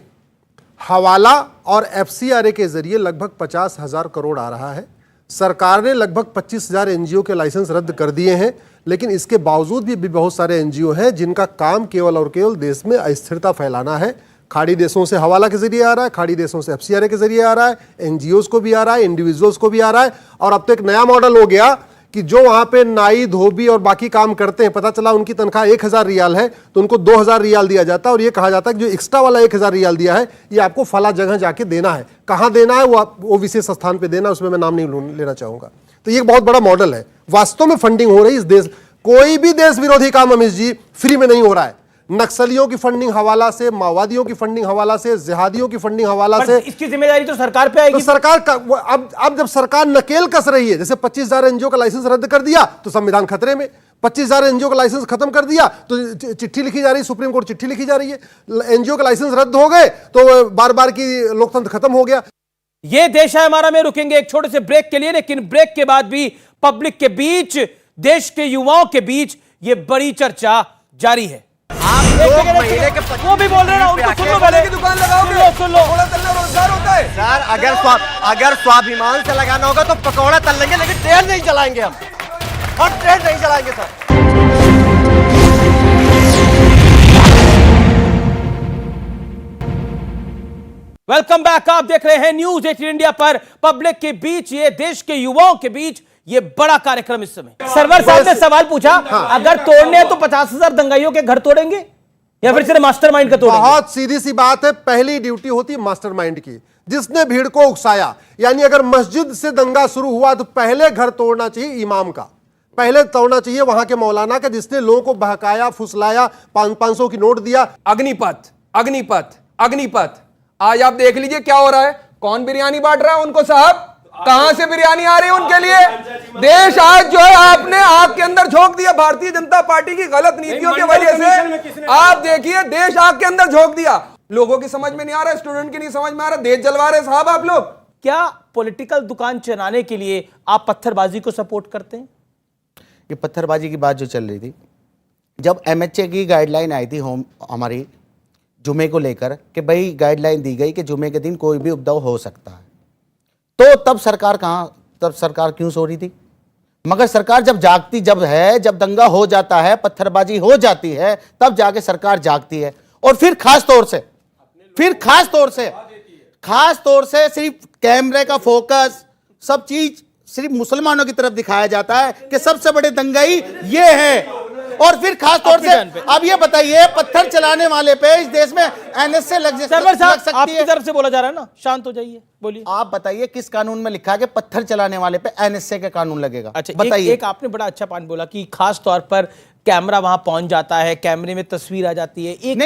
हवाला और एफसीआरए के जरिए लगभग 50,000 करोड़ आ रहा है। सरकार ने लगभग 25,000 एनजीओ के लाइसेंस रद्द कर दिए हैं, लेकिन इसके बावजूद भी बहुत सारे एनजीओ हैं जिनका काम केवल और केवल देश में अस्थिरता फैलाना है। खाड़ी देशों से हवाला के जरिए आ रहा है, खाड़ी देशों से एफसीआरए के जरिए आ रहा है, एनजीओज को भी आ रहा है, इंडिविजुअल्स को भी आ रहा है। और अब तो एक नया मॉडल हो गया कि जो वहां पे नाई, धोबी और बाकी काम करते हैं, पता चला उनकी तनख्वाह 1,000 रियाल है तो उनको 2,000 रियाल दिया जाता है, और ये कहा जाता है कि जो एक्स्ट्रा वाला 1,000 रियाल दिया है ये आपको फला जगह जाके देना है। कहां देना है वो विशेष स्थान पे देना, उसमें मैं नाम नहीं लेना चाहूंगा। तो ये एक बहुत बड़ा मॉडल है। वास्तव में फंडिंग हो रही है इस देश, कोई भी देश विरोधी काम अमित जी फ्री में नहीं हो रहा है। नक्सलियों की फंडिंग हवाला से, माओवादियों की फंडिंग हवाला से, जिहादियों की फंडिंग हवाला से। इसकी जिम्मेदारी तो सरकार पे आएगी। तो सरकार का अब जब सरकार नकेल कस रही है, जैसे 25,000 एनजीओ का लाइसेंस रद्द कर दिया तो संविधान खतरे में, 25,000 एनजीओ का लाइसेंस खत्म कर दिया तो चिट्ठी लिखी जा रही है, सुप्रीम कोर्ट चिट्ठी लिखी जा रही है। एनजीओ का लाइसेंस रद्द हो गए तो बार बार की लोकतंत्र खत्म हो गया। ये देश है हमारा में रुकेंगे एक छोटे से ब्रेक के लिए, लेकिन ब्रेक के बाद भी पब्लिक के बीच, देश के युवाओं के बीच ये बड़ी चर्चा जारी है। आप लोग महीने के वो भी बोल रहे हैं, उनको सुन लो पहले। दुकान लगाओगे, सुन लो। रोजगार होता है सर। अगर स्वाभिमान से लगाना होगा तो पकौड़ा तल लेंगे, लेकिन ट्रेन नहीं चलाएंगे हम, और ट्रेन नहीं चलाएंगे सर। वेलकम बैक, आप देख रहे हैं न्यूज 18 इंडिया पर। पब्लिक के बीच, ये देश के युवाओं के बीच ये बड़ा कार्यक्रम इस समय। सरवर साहब ने सवाल पूछा, अगर तोड़ने हैं तो 50,000 दंगाइयों के घर तोड़ेंगे? या फिर सिर्फ मास्टरमाइंड का तोड़ेंगे? बहुत सीधी सी बात है, पहली ड्यूटी होती है मास्टरमाइंड की, जिसने भीड़ को उकसाया। यानी अगर मस्जिद से दंगा शुरू हुआ तो पहले घर तोड़ना चाहिए इमाम का, पहले तोड़ना चाहिए वहां के मौलाना का, जिसने लोगों को बहकाया, फुसलाया, 500 की नोट दिया। अग्निपथ, अग्निपथ, अग्निपथ, आज आप देख लीजिए क्या हो रहा है। कौन बिरयानी बांट रहा है उनको साहब? कहां से बिरयानी आ रही है उनके लिए? देश आज जो है आपने आग के अंदर झोंक दिया भारतीय जनता पार्टी की गलत नीतियों की वजह से। आप देखिए देश आग के अंदर झोंक दिया, लोगों की समझ में नहीं आ रहा, स्टूडेंट की नहीं समझ में आ रहा, देश जलवा रहे साहब आप लोग। क्या पॉलिटिकल दुकान चलाने के लिए आप पत्थरबाजी को सपोर्ट करते हैं? ये पत्थरबाजी की बात जो चल रही थी, जब एमएचए की गाइडलाइन आई थी हमारी जुमे को लेकर कि भाई गाइडलाइन दी गई कि जुमे के दिन कोई भी उपद्रव हो सकता है, तो तब सरकार क्यों सो रही थी? मगर सरकार जब जागती जब दंगा हो जाता है, पत्थरबाजी हो जाती है, तब जाके सरकार जागती है। और फिर खास तौर से सिर्फ कैमरे का फोकस, सब चीज सिर्फ मुसलमानों की तरफ दिखाया जाता है कि सबसे बड़े दंगाई ये हैं। और फिर खास तौर से अब ये बताइए, पत्थर चलाने वाले पे इस देश में एनएसए लग सकती आपकी है? तरफ से बोला जा रहा है ना, शांत हो जाइए, बोलिए। आप बताइए किस कानून में लिखा है कि पत्थर चलाने वाले पे एनएसए का कानून लगेगा? अच्छा, बताइए। एक आपने बड़ा अच्छा पॉइंट बोला कि खास तौर पर कैमरा वहां पहुंच जाता है, कैमरे में तस्वीर आ जाती है। एक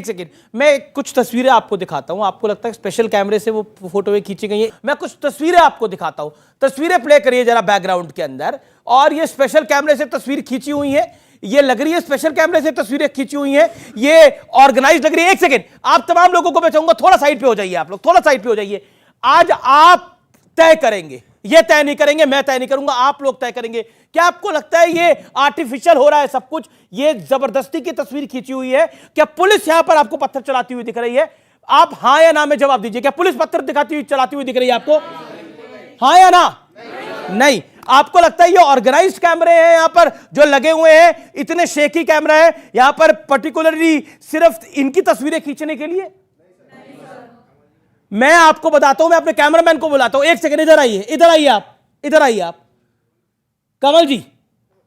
सेकंड, मैं कुछ तस्वीरें आपको दिखाता हूं। आपको लगता है स्पेशल कैमरे से वो फोटो खींची गई है? मैं कुछ तस्वीरें आपको दिखाता हूं, तस्वीरें प्ले करिए जरा बैकग्राउंड के अंदर। और ये स्पेशल कैमरे से तस्वीर खींची हुई है, ये लग रही है स्पेशल कैमरे से तस्वीरें खींची हुई हैं, ये ऑर्गेनाइज लग रही है। एक सेकंड, आप तमाम लोगों को मैं चाहूंगा थोड़ा साइड पे हो जाइए, आप लोग थोड़ा साइड पे हो जाइए। आज आप तय करेंगे, ये तय नहीं करेंगे, मैं तय नहीं करूंगा, आप लोग तय करेंगे। क्या आपको लगता है ये आर्टिफिशियल हो रहा है सब कुछ? ये जबरदस्ती की तस्वीर खींची हुई है? क्या पुलिस यहां पर आपको पत्थर चलाती हुई दिख रही है? आप हां या ना में जवाब दीजिए। क्या पुलिस पत्थर दिखाती हुई चलाती हुई दिख रही है आपको? हां या ना? नहीं। आपको लगता है ये ऑर्गेनाइज्ड कैमरे हैं यहां पर जो लगे हुए हैं, इतने शेकी कैमरा है यहां पर पर्टिकुलरली सिर्फ इनकी तस्वीरें खींचने के लिए? मैं आपको बताता हूं, मैं अपने कैमरामैन को बुलाता हूं। एक सेकंड, इधर आइए, इधर आइए आप, इधर आइए आप, कमल जी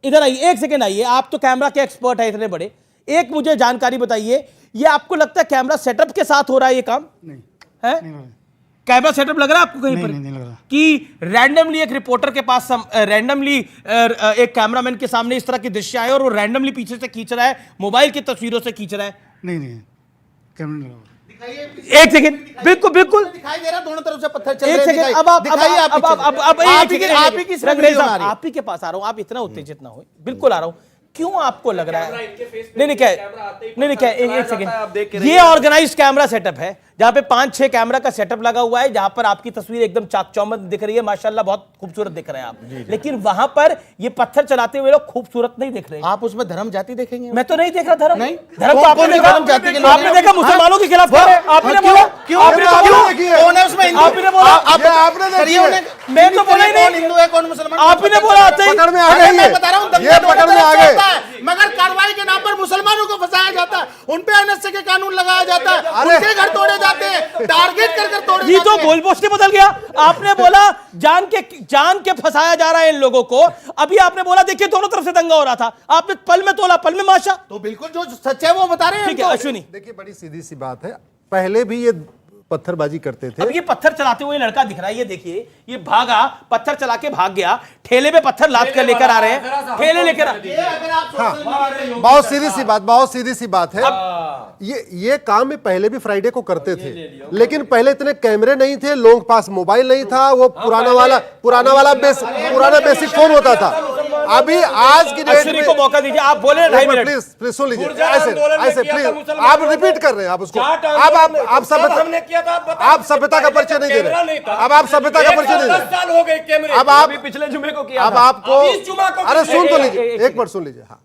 इधर आइए, एक सेकंड आइए। आप तो कैमरा के एक्सपर्ट है इतने बड़े, एक मुझे जानकारी बताइए, ये आपको लगता है कैमरा सेटअप के साथ हो रहा है ये काम? नहीं है? कैमरा सेटअप लग रहा है आपको कहीं पर? नहीं लग रहा कि रैंडमली एक रिपोर्टर के पास रैंडमली एक कैमरामैन के सामने इस तरह की दृश्य आए और वो रैंडमली पीछे से खींच रहा है, मोबाइल की तस्वीरों से खींच रहा है? नहीं कैमरा नहीं लगा। एक सेकंड, बिल्कुल बिल्कुल दिखाई दे रहा, दोनों तरफ से पत्थर चल एक रहे हैं। सेकंड, अब आप ही के पास आ रहा हूं, आप इतना उत्तेजित ना हो, बिल्कुल आ रहा हूं। क्यों आपको लग रहा है? नहीं क्या, एक सेकंड, ये ऑर्गेनाइज्ड कैमरा सेटअप है जहां पे 5-6 कैमरा का सेटअप लगा हुआ है, जहां पर आपकी तस्वीर एकदम चाक चौबंद दिख रही है, माशाल्लाह बहुत खूबसूरत दिख रहे हैं आप। लेकिन वहां पर ये पत्थर चलाते हुए लोग खूबसूरत नहीं दिख रहे। आप उसमें धर्म जाति देखेंगे? मैं तो नहीं देख रहा धर्म। नहीं, धर्म तो आपने देखा, आपने देखा मुसलमानों के खिलाफ आपने बोला, क्यों आपने बोला, मैं तो बोला ही नहीं, हिंदू है कौन मुसलमान? आपने बोला आते ही पकड़ में आ गए, मैं बता रहा हूं, ये पकड़ में आ गए। मगर कार्रवाई के नाम पर मुसलमानों को फंसाया जाता है, उन पे एनएसए के कानून लगाया जाता है, उनके घर तोड़े जाते हैं, टारगेट कर तोड़े जाते हैं। ये तो गोल पोस्ट ही बदल गया। आपने बोला जान के फंसाया जा रहा है इन लोगों को, अभी आपने बोला देखिए दोनों तरफ से दंगा हो रहा था, आपने पल में तोला, पल में माशा। तो बिल्कुल जो सच है वो बता रहे हैं। ठीक है अश्विनी, देखिए बड़ी सीधी सी बात है, पहले भी ये पत्थरबाजी करते थे। अब ये पत्थर चलाते हुए लड़का दिख रहा है, ये देखिए, ये भागा, पत्थर चला के भाग गया, ठेले पे पत्थर लाद कर लेकर आ रहे हैं, ठेले लेकर बहुत सीधी सी बात है। ये काम में पहले भी फ्राइडे को करते थे, लेकिन पहले इतने कैमरे नहीं थे, लोगों के पास मोबाइल नहीं था, वो पुराना बेसिक फोन होता था। अभी आज की डेट में को मौका दीजिए, आप बोले 2.5 मिनट, प्लीज सुन लीजिए, ऐसे प्लीज, आप रिपीट कर रहे हैं, आप उसको, आप सभ्यता का परिचय नहीं दे रहे, अब आप सभ्यता का परिचय नहीं दे रहे, अब आप पिछले जुमे को किया, अब आपको, अरे सुन तो लीजिए, एक मिनट सुन लीजिए। हाँ,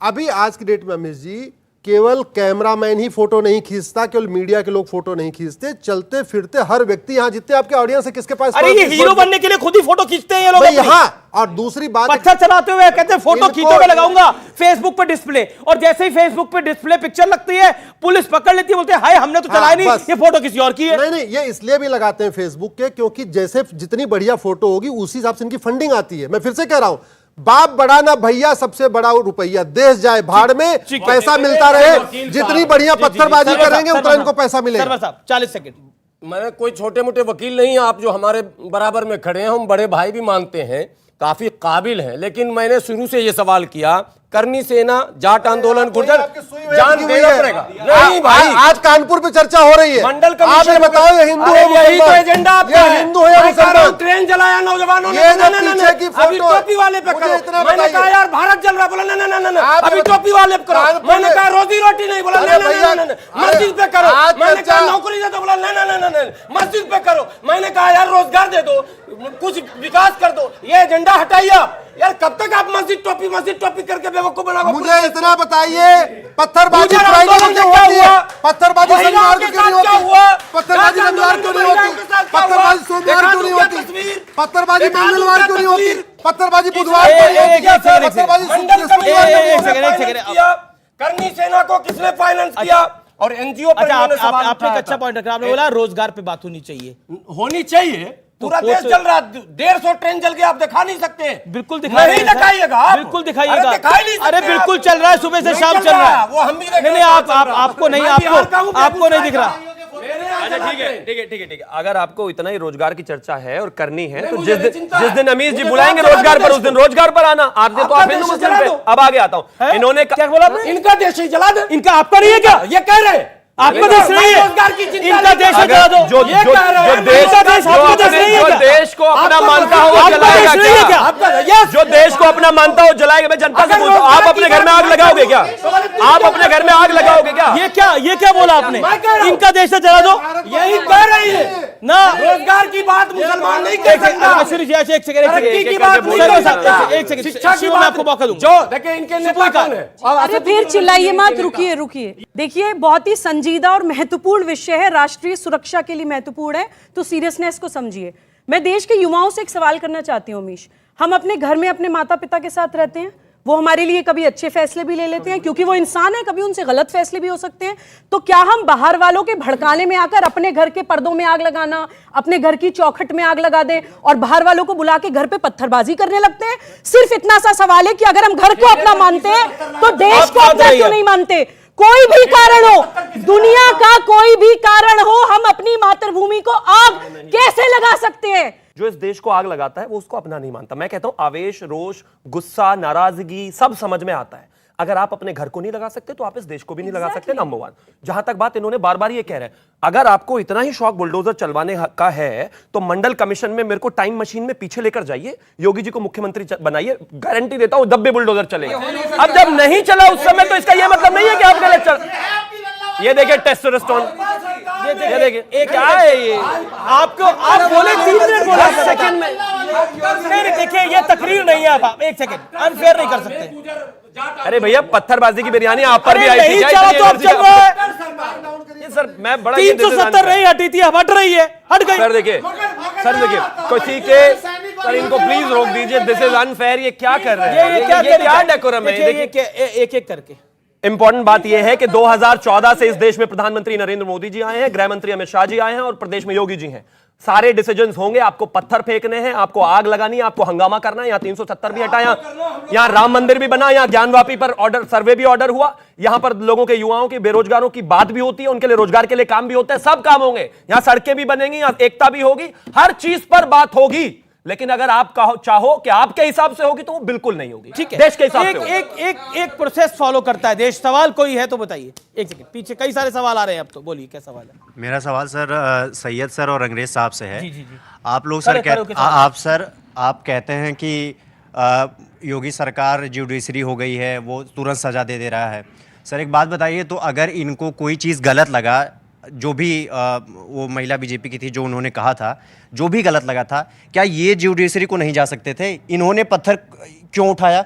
अभी आज की डेट में अमित जी केवल कैमरामैन ही फोटो नहीं खींचता, केवल मीडिया के लोग फोटो नहीं खींचते, चलते फिरते हर व्यक्ति, यहाँ जितने आपके ऑडियंस है, किसके पास, अरे ये हीरो बनने के लिए खुद ही फोटो खींचते हैं ये लोग। हाँ, और दूसरी बात, पत्थर चलाते हुए कहते हैं फोटो खींचो मैं लगाऊंगा फेसबुक पे डिस्प्ले, और जैसे ही फेसबुक पे डिस्प्ले पिक्चर लगती है पुलिस पकड़ लेती है, बोलते हैं हाय हमने तो चलाया नहीं, ये फोटो किसी और की है। नहीं, ये इसलिए भी लगाते हैं फेसबुक के, क्योंकि जैसे जितनी बढ़िया फोटो होगी उसी हिसाब से इनकी फंडिंग आती है। मैं फिर से कह रहा हूं, बाप बड़ा ना भैया, सबसे बड़ा रुपया। देश जाए भाड़ में, पैसा मिलता रहे। जितनी बढ़िया पत्थरबाजी करेंगे उतना इनको पैसा मिलेगा। सर्वर साहब 40 सेकंड। मैं कोई छोटे मोटे वकील नहीं, आप जो हमारे बराबर में खड़े हैं, हम बड़े भाई भी मानते हैं, काफी काबिल हैं, लेकिन मैंने शुरू से ये सवाल किया, करनी सेना, जाट आंदोलन, गुर्जर, जान देना पड़ेगा। नहीं भाई, आज कानपुर पे चर्चा हो रही है। मंडल आप कमीशन ये बताओ, ये हिंदू है यही तो मुसलमान? एजेंडा आपका ये है। हिंदू है या मैं कह रहा हूं, मुसलमान? ट्रेन जलाया नौजवानों ने, ये जो ना, ना, ना, पीछे ना, की अभी फोटो है, टोपी वाले पे मुझे करो। इतना मैंने बताइए। कहा यार भारत जल रहा है, बोला ना ना ना ना, आप अभी ये टोपी वाले पे करो। कानपुर मैंने में- कहा रोजी रोटी नहीं, बोला अरे ना ना भैया, ना ना, अरे मस्जिद पे करो। आज मैंने कहा चर्चा- नौकरी दे दो, बोला ना ना ना ना ना, मस्जिद पे करो। मैंने कहा यार रोजगार दे दो, कुछ विकास कर दो। ये एजेंडा हटाइए आप। यार कब तक आप मस्जिद टोपी करके बेवकूफ बनाओगे? मुझे इतना बताइए, पत्थरबाजी गुजर फ्राइडे को आंदोलन क्यों में क्या होती है? हुआ? पत्थरबाजी महिलाओं शनिवार के को क्यों नहीं साथ क्या होती? हुआ? पत्थरबाजी जाट रविवार क्यों नहीं आंदोलन होती? में महिलाओं के साथ क्या हुआ? पत्थरबाजी सोमवार दिखा क्यों दूं नहीं क्या होती? तस्वीर? पत्थरबाजी दिखा दूं मंगलवार क्या क्यों नहीं होती? तस्वीर? पत्थरबाजी इस बुधवार बात को को नहीं होती? एक सेकंड, पत्थरबाजी मंडल शुक्रवार को नहीं एक होती? सेकंड, फाइनेंस किया, करनी सेना को किसने फाइनेंस किया? और एनजीओ पर अच्छा, इन्होंने सवाल आपने एक उठाया अच्छा था। पॉइंट रखा, आपने बोला रोजगार पे बात होनी चाहिए। होनी चाहिए। पूरा तो देश पोस्ट- जल रहा है, 150 ट्रेन जल गया, आप दिखा नहीं सकते। बिल्कुल दिखा नहीं दिखाइएगा आप। बिल्कुल दिखाइएगा। अरे दिखाई नहीं सकते अरे आप। बिल्कुल चल रहा है, सुबह से नहीं शाम चल चल रहा है। वो हम भी देख नहीं रहे हैं, आप चल रहा है। आपको नहीं, मैं बिहार का हूं, आपको नहीं दिख रहा। अच्छा ठीक है ठीक है ठीक है ठीक है, अगर आपको इतना ही रोजगार की चर्चा है और करनी है तो मुझे जिस नहीं दिन चिंता जिस है। दिन अमीर जी मुझे बुलाएंगे तो आप रोजगार जला पर, दो उस दिन रोजगार पर आना। आपने तो आपका आप हिंदू देश मुस्लिम जला पे, दो। अब आगे आता हूं। इन्होंने क्या बोला आपने? इनका देश ही जला दे। इनका आपका नहीं है क्या? ये कह रहे हैं। आपका देश नहीं है? रोजगार की चिंता इनका नहीं देश कर है, रहे। जला दो। जो ये कह रहे हैं, देश आपका देश, आपका देश नहीं है जो क्या? देश को अपना आपका मानता हो वो आपका जलाएगा देश नहीं है क्या? आपका क्या? जो देश को अपना मानता हो जलाएगा। मैं जनता से अगर पूछता हूं, आप रोजगार अपने की घर में आग बात लगाओगे क्या? करें, आप अपने घर में आग लगाओगे क्या? ये क्या बोला आपने? मैं कह रहा हूं। इनका देश है, जला दो यही कह रही है ना। रोजगार की बात मुसलमान नहीं कह सकता। एक सेकंड, तरक्की की बात नहीं सर्वर कर साहब, सकता। एक सेकंड, शिक्षा की शिवम, मैं बात आपको मौका दूंगा। जो देखिए इनके नेता कौन है? अरे फिर चिल्लाइए मत, रुकिए रुकिए। देखिए बहुत ही संजीदा और महत्वपूर्ण विषय है, राष्ट्रीय सुरक्षा के लिए महत्वपूर्ण है, तो सीरियसनेस को समझिए। मैं देश के युवाओं से एक सवाल करना चाहती हूँ अमीश। हम अपने घर में अपने माता पिता के साथ रहते हैं, वो हमारे लिए कभी अच्छे फैसले भी ले लेते हैं क्योंकि वो इंसान है, कभी उनसे गलत फैसले भी हो सकते हैं। तो क्या हम बाहर वालों के भड़काने में आकर अपने घर के पर्दों में आग लगाना, अपने घर की चौखट में आग लगा दें और बाहर वालों को बुला के घर पे पत्थरबाजी करने लगते हैं? सिर्फ इतना सा सवाल है कि अगर हम घर को अपना मानते हैं तो देश को अपना क्यों नहीं मानते? कोई भी कारण हो, दुनिया का कोई भी कारण हो, हम अपनी मातृभूमि को आग कैसे लगा सकते हैं? जो इस देश को आग लगाता है वो उसको अपना नहीं मानता। मैं कहता हूं आवेश, रोष, गुस्सा, नाराजगी सब समझ में आता है। अगर आप अपने घर को नहीं लगा सकते तो आप इस देश को भी नहीं लगा सकते। Number one. जहां तक बात इन्होंने बार बार ये कह रहे हैं, अगर आपको इतना ही शौक बुलडोजर चलवाने का है तो मंडल कमीशन में मेरे को टाइम मशीन में पीछे लेकर जाइए, योगी जी को मुख्यमंत्री बनाइए, गारंटी देता हूं दब्बे बुलडोजर चलेगा। अब जब नहीं चला उस समय तो इसका यह मतलब नहीं है कि आप गलत चल। ये देखिए टेस्टोस्टेरोन, ये देखिए ये क्या है? ये आपको आप बोले 3 मिनट बोला सेकंड में। नहीं देखिए, ये तकरीर नहीं है। आप एक सेकंड अनफेयर नहीं कर सकते। अरे भैया पत्थरबाजी की बिरयानी आप पर भी आई नहीं थी क्या? चला इतनी तो अब एनर्जी चल रहा है। ये सर मैं बड़ा 370 नहीं हटी थी, अब हट रही है, हट गई। सर देखिए किसी के सर इनको प्लीज रोक दीजिए। This is unfair. ये क्या कर रहे हैं? ये क्या डेकोरम है? देखिए एक एक करके। इंपॉर्टेंट बात यह है कि 2014 से इस देश में प्रधानमंत्री नरेंद्र मोदी जी आए हैं, गृह मंत्री अमित शाह जी आए हैं और प्रदेश में योगी जी हैं। सारे डिसीजंस होंगे। आपको पत्थर फेंकने हैं, आपको आग लगानी है, आपको हंगामा करना है। यहाँ 370 भी हटाया, यहाँ राम मंदिर भी बना, यहाँ ज्ञानवापी पर ऑर्डर सर्वे भी ऑर्डर हुआ, यहाँ पर लोगों के, युवाओं की, बेरोजगारों की बात भी होती है, उनके लिए रोजगार के लिए काम भी होता है। सब काम होंगे, यहाँ सड़कें भी बनेंगी, यहाँ एकता भी होगी, हर चीज पर बात होगी। लेकिन अगर आप चाहो कि आपके हिसाब से होगी तो वो बिल्कुल नहीं होगी। ठीक है, देश के हिसाब से एक प्रोसेस फॉलो करता है देश। सवाल कोई है तो बताइए। एक सेकंड, पीछे कई सारे सवाल आ रहे हैं, अब तो बोलिए क्या सवाल है। मेरा सवाल सर सैयद सर और अंग्रेज साहब से है। जी। आप लोग सर आप कहते हैं कि योगी सरकार जुडिशरी हो गई है, वो तुरंत सजा दे रहा है। सर एक बात बताइए, तो अगर इनको कोई चीज़ गलत लगा, जो भी वो महिला बीजेपी की थी, जो उन्होंने कहा था, जो भी गलत लगा था, क्या ये जुडिशरी को नहीं जा सकते थे? इन्होंने पत्थर क्यों उठाया?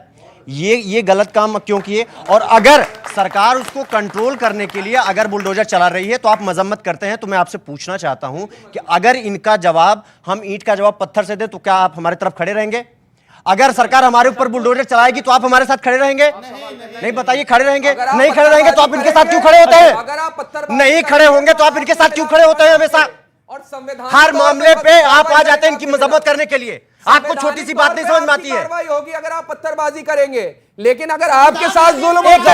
ये गलत काम क्यों किए? और अगर सरकार उसको कंट्रोल करने के लिए अगर बुलडोजर चला रही है तो आप मजम्मत करते हैं, तो मैं आपसे पूछना चाहता हूं कि अगर इनका जवाब, हम ईंट का जवाब पत्थर से दें, तो क्या आप हमारी तरफ खड़े रहेंगे? अगर सरकार हमारे ऊपर बुलडोजर चलाएगी तो आप हमारे साथ खड़े रहेंगे? नहीं बताइए, खड़े रहेंगे? नहीं खड़े रहेंगे तो आप इनके साथ क्यों खड़े होते हैं? नहीं खड़े होंगे तो आप इनके साथ क्यों खड़े होते हैं हमेशा? और संविधान हर मामले पे आप आ जाते हैं इनकी मजम्मत करने के लिए। आपको छोटी सी बात नहीं समझ में आती है। कार्रवाई होगी अगर आप पत्थरबाजी करेंगे, लेकिन अगर आपके साथ जुल्म एक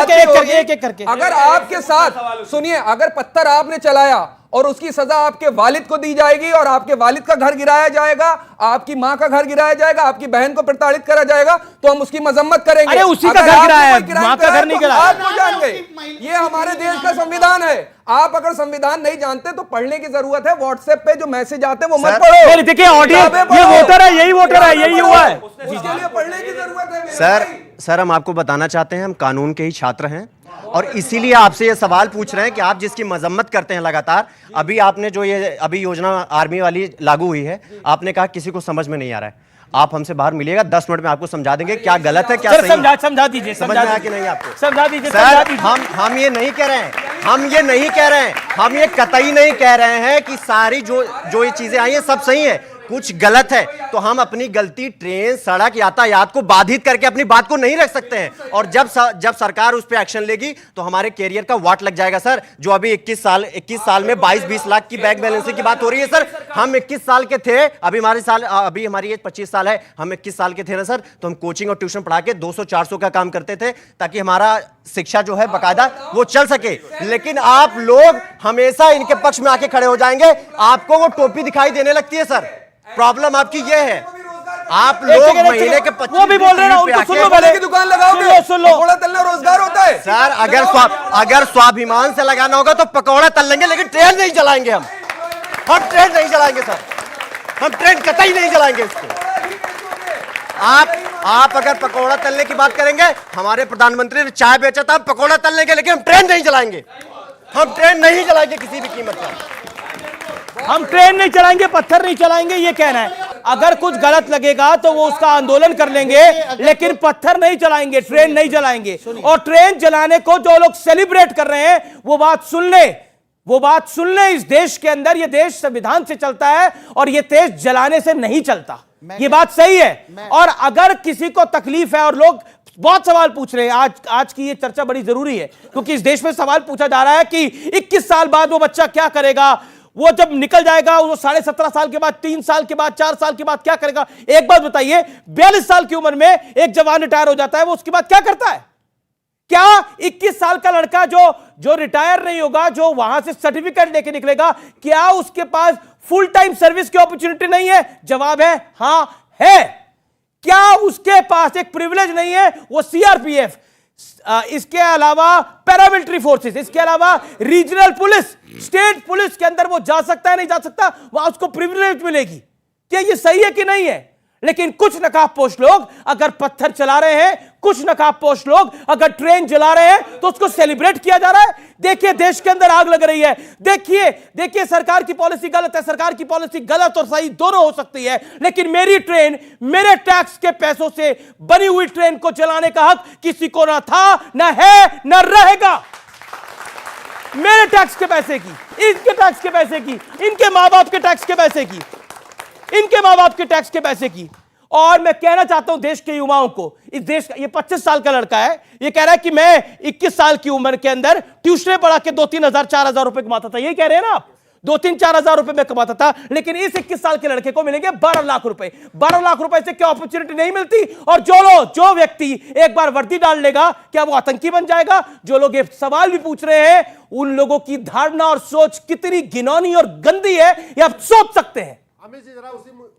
करके अगर आपके साथ सुनिए, अगर पत्थर आपने चलाया और उसकी सजा आपके वालिद को दी जाएगी और आपके वालिद का घर गिराया जाएगा, आपकी मां का घर गिराया जाएगा, आपकी बहन को प्रताड़ित करा जाएगा, तो हम उसकी मजम्मत करेंगे। अरे उसी का घर गिराया है, मां का घर नहीं गिराया। आप वो जान गए, ये हमारे देश का संविधान है। आप अगर संविधान नहीं जानते तो पढ़ने की जरूरत है। व्हाट्सएप पे जो मैसेज आते हैं वो मत पढ़ो। देखिए ऑडियंस, ये वोटर है, यही वोटर है, यही हुआ है। उसके लिए पढ़ने की जरूरत है सर हम आपको बताना चाहते हैं, हम कानून के ही छात्र हैं और इसीलिए आपसे ये सवाल पूछ रहे हैं कि आप जिसकी मजम्मत करते हैं लगातार, अभी आपने जो ये अभी योजना आर्मी वाली लागू हुई है, आपने कहा किसी को समझ में नहीं आ रहा है। आप हमसे बाहर मिलिएगा, 10 मिनट में आपको समझा देंगे क्या गलत है क्या सही है। समझा दीजिए, समझ में आया कि नहीं आपको? समझा दीजिए सर, हम ये नहीं कह रहे हैं, हम ये नहीं कह रहे हैं, हम ये कतई नहीं कह रहे हैं कि सारी जो ये चीजें आई हैं सब सही है, कुछ गलत है तो हम अपनी गलती ट्रेन सड़क यातायात को बाधित करके अपनी बात को नहीं रख सकते हैं। और जब सरकार उस पर एक्शन लेगी तो हमारे कैरियर का वाट लग जाएगा सर। जो अभी 21 साल में 22-20 लाख की बैंक बैलेंसिंग की बात हो रही है सर, हम 21 साल के थे, अभी हमारी एज 25 साल है, हम 21 साल के थे ना सर, तो हम कोचिंग और ट्यूशन पढ़ा के 200-400 का काम करते थे ताकि हमारा शिक्षा जो है बकायदा वो चल सके। लेकिन आप लोग हमेशा इनके पक्ष में आके खड़े हो जाएंगे, आपको वो टोपी दिखाई देने लगती है सर। प्रॉब्लम आपकी ये है, आप लोग महीने के 25 वो भी बोल रहे हैं, उनको सुन लो, भले की दुकान लगाओगे, सुन लो, पकौड़ा तलना रोजगार होता है सर। अगर स्वाभिमान से लगाना होगा तो पकौड़ा तल लेंगे, लेकिन ट्रेन नहीं चलाएंगे हम ट्रेन नहीं चलाएंगे सर, हम ट्रेन कतई नहीं चलाएंगे इसको। आप अगर पकौड़ा तलने की बात करेंगे, हमारे प्रधानमंत्री ने चाय बेचा था, हम पकौड़ा तल लेंगे, लेकिन हम ट्रेन नहीं चलाएंगे, हम ट्रेन नहीं चलाएंगे किसी भी कीमत पर। हम ट्रेन नहीं चलाएंगे, पत्थर नहीं चलाएंगे, ये कहना है। अगर कुछ गलत लगेगा तो वो उसका आंदोलन कर लेंगे, लेकिन पत्थर नहीं चलाएंगे, ट्रेन नहीं चलाएंगे। और ट्रेन चलाने को जो लोग सेलिब्रेट कर रहे हैं वो बात सुन ले, इस देश के अंदर ये देश संविधान से चलता है और ये देश जलाने से नहीं चलता, ये बात सही है। और अगर किसी को तकलीफ है, और लोग बहुत सवाल पूछ रहे हैं, आज की ये चर्चा बड़ी जरूरी है, क्योंकि इस देश में सवाल पूछा जा रहा है कि 21 साल बाद वो बच्चा क्या करेगा, वो जब निकल जाएगा, वो 17.5 साल के बाद, 3 साल के बाद, 4 साल के बाद क्या करेगा। एक बात बताइए, 42 साल की उम्र में एक जवान रिटायर हो जाता है, वो उसके बाद क्या करता है? क्या 21 साल का लड़का जो रिटायर नहीं होगा, जो वहां से सर्टिफिकेट लेके निकलेगा, क्या उसके पास फुल टाइम सर्विस की अपॉर्चुनिटी नहीं है? जवाब है हां है। क्या उसके पास एक प्रिविलेज नहीं है, वो सीआरपीएफ, इसके अलावा पैरामिलिट्री फोर्सेस, इसके अलावा रीजनल पुलिस, स्टेट पुलिस के अंदर वो जा सकता है, नहीं जा सकता, वहां उसको प्रिविलेज मिलेगी? क्या ये सही है कि नहीं है? लेकिन कुछ नकाबपोश लोग अगर पत्थर चला रहे हैं, कुछ नकाबपोश लोग अगर ट्रेन जला रहे हैं, तो उसको सेलिब्रेट किया जा रहा है। देखिए देश के अंदर आग लग रही है, देखिए सरकार की पॉलिसी गलत है, सरकार की पॉलिसी गलत और सही दोनों हो सकती है, लेकिन मेरी ट्रेन, मेरे टैक्स के पैसों से बनी हुई ट्रेन को चलाने का हक किसी को ना था, ना है, ना रहेगा। मेरे टैक्स के पैसे की, इनके टैक्स के पैसे की, इनके मां बाप के टैक्स के पैसे की, इनके मां बाप के टैक्स के पैसे की। और मैं कहना चाहता हूं देश के युवाओं को, इस देश का, ये 25 साल का लड़का है, ये कह रहा है कि मैं 21 साल की उम्र के अंदर ट्यूशन पढ़ा के 2-3 हजार 4 हजार रुपए कमाता था। ये कह रहे हैं ना आप, 2-3-4 हजार रुपए में कमाता था, लेकिन इस 21 साल के लड़के को मिलेंगे 12 लाख रुपए। 12 लाख रुपए से क्या अपॉर्चुनिटी नहीं मिलती? और जो व्यक्ति एक बार वर्दी डाल लेगा, क्या वो आतंकी बन जाएगा? जो लोग ये सवाल भी पूछ रहे हैं, उन लोगों की धारणा और सोच कितनी घिनौनी और गंदी है, ये आप सोच सकते हैं। अमित जी, जरा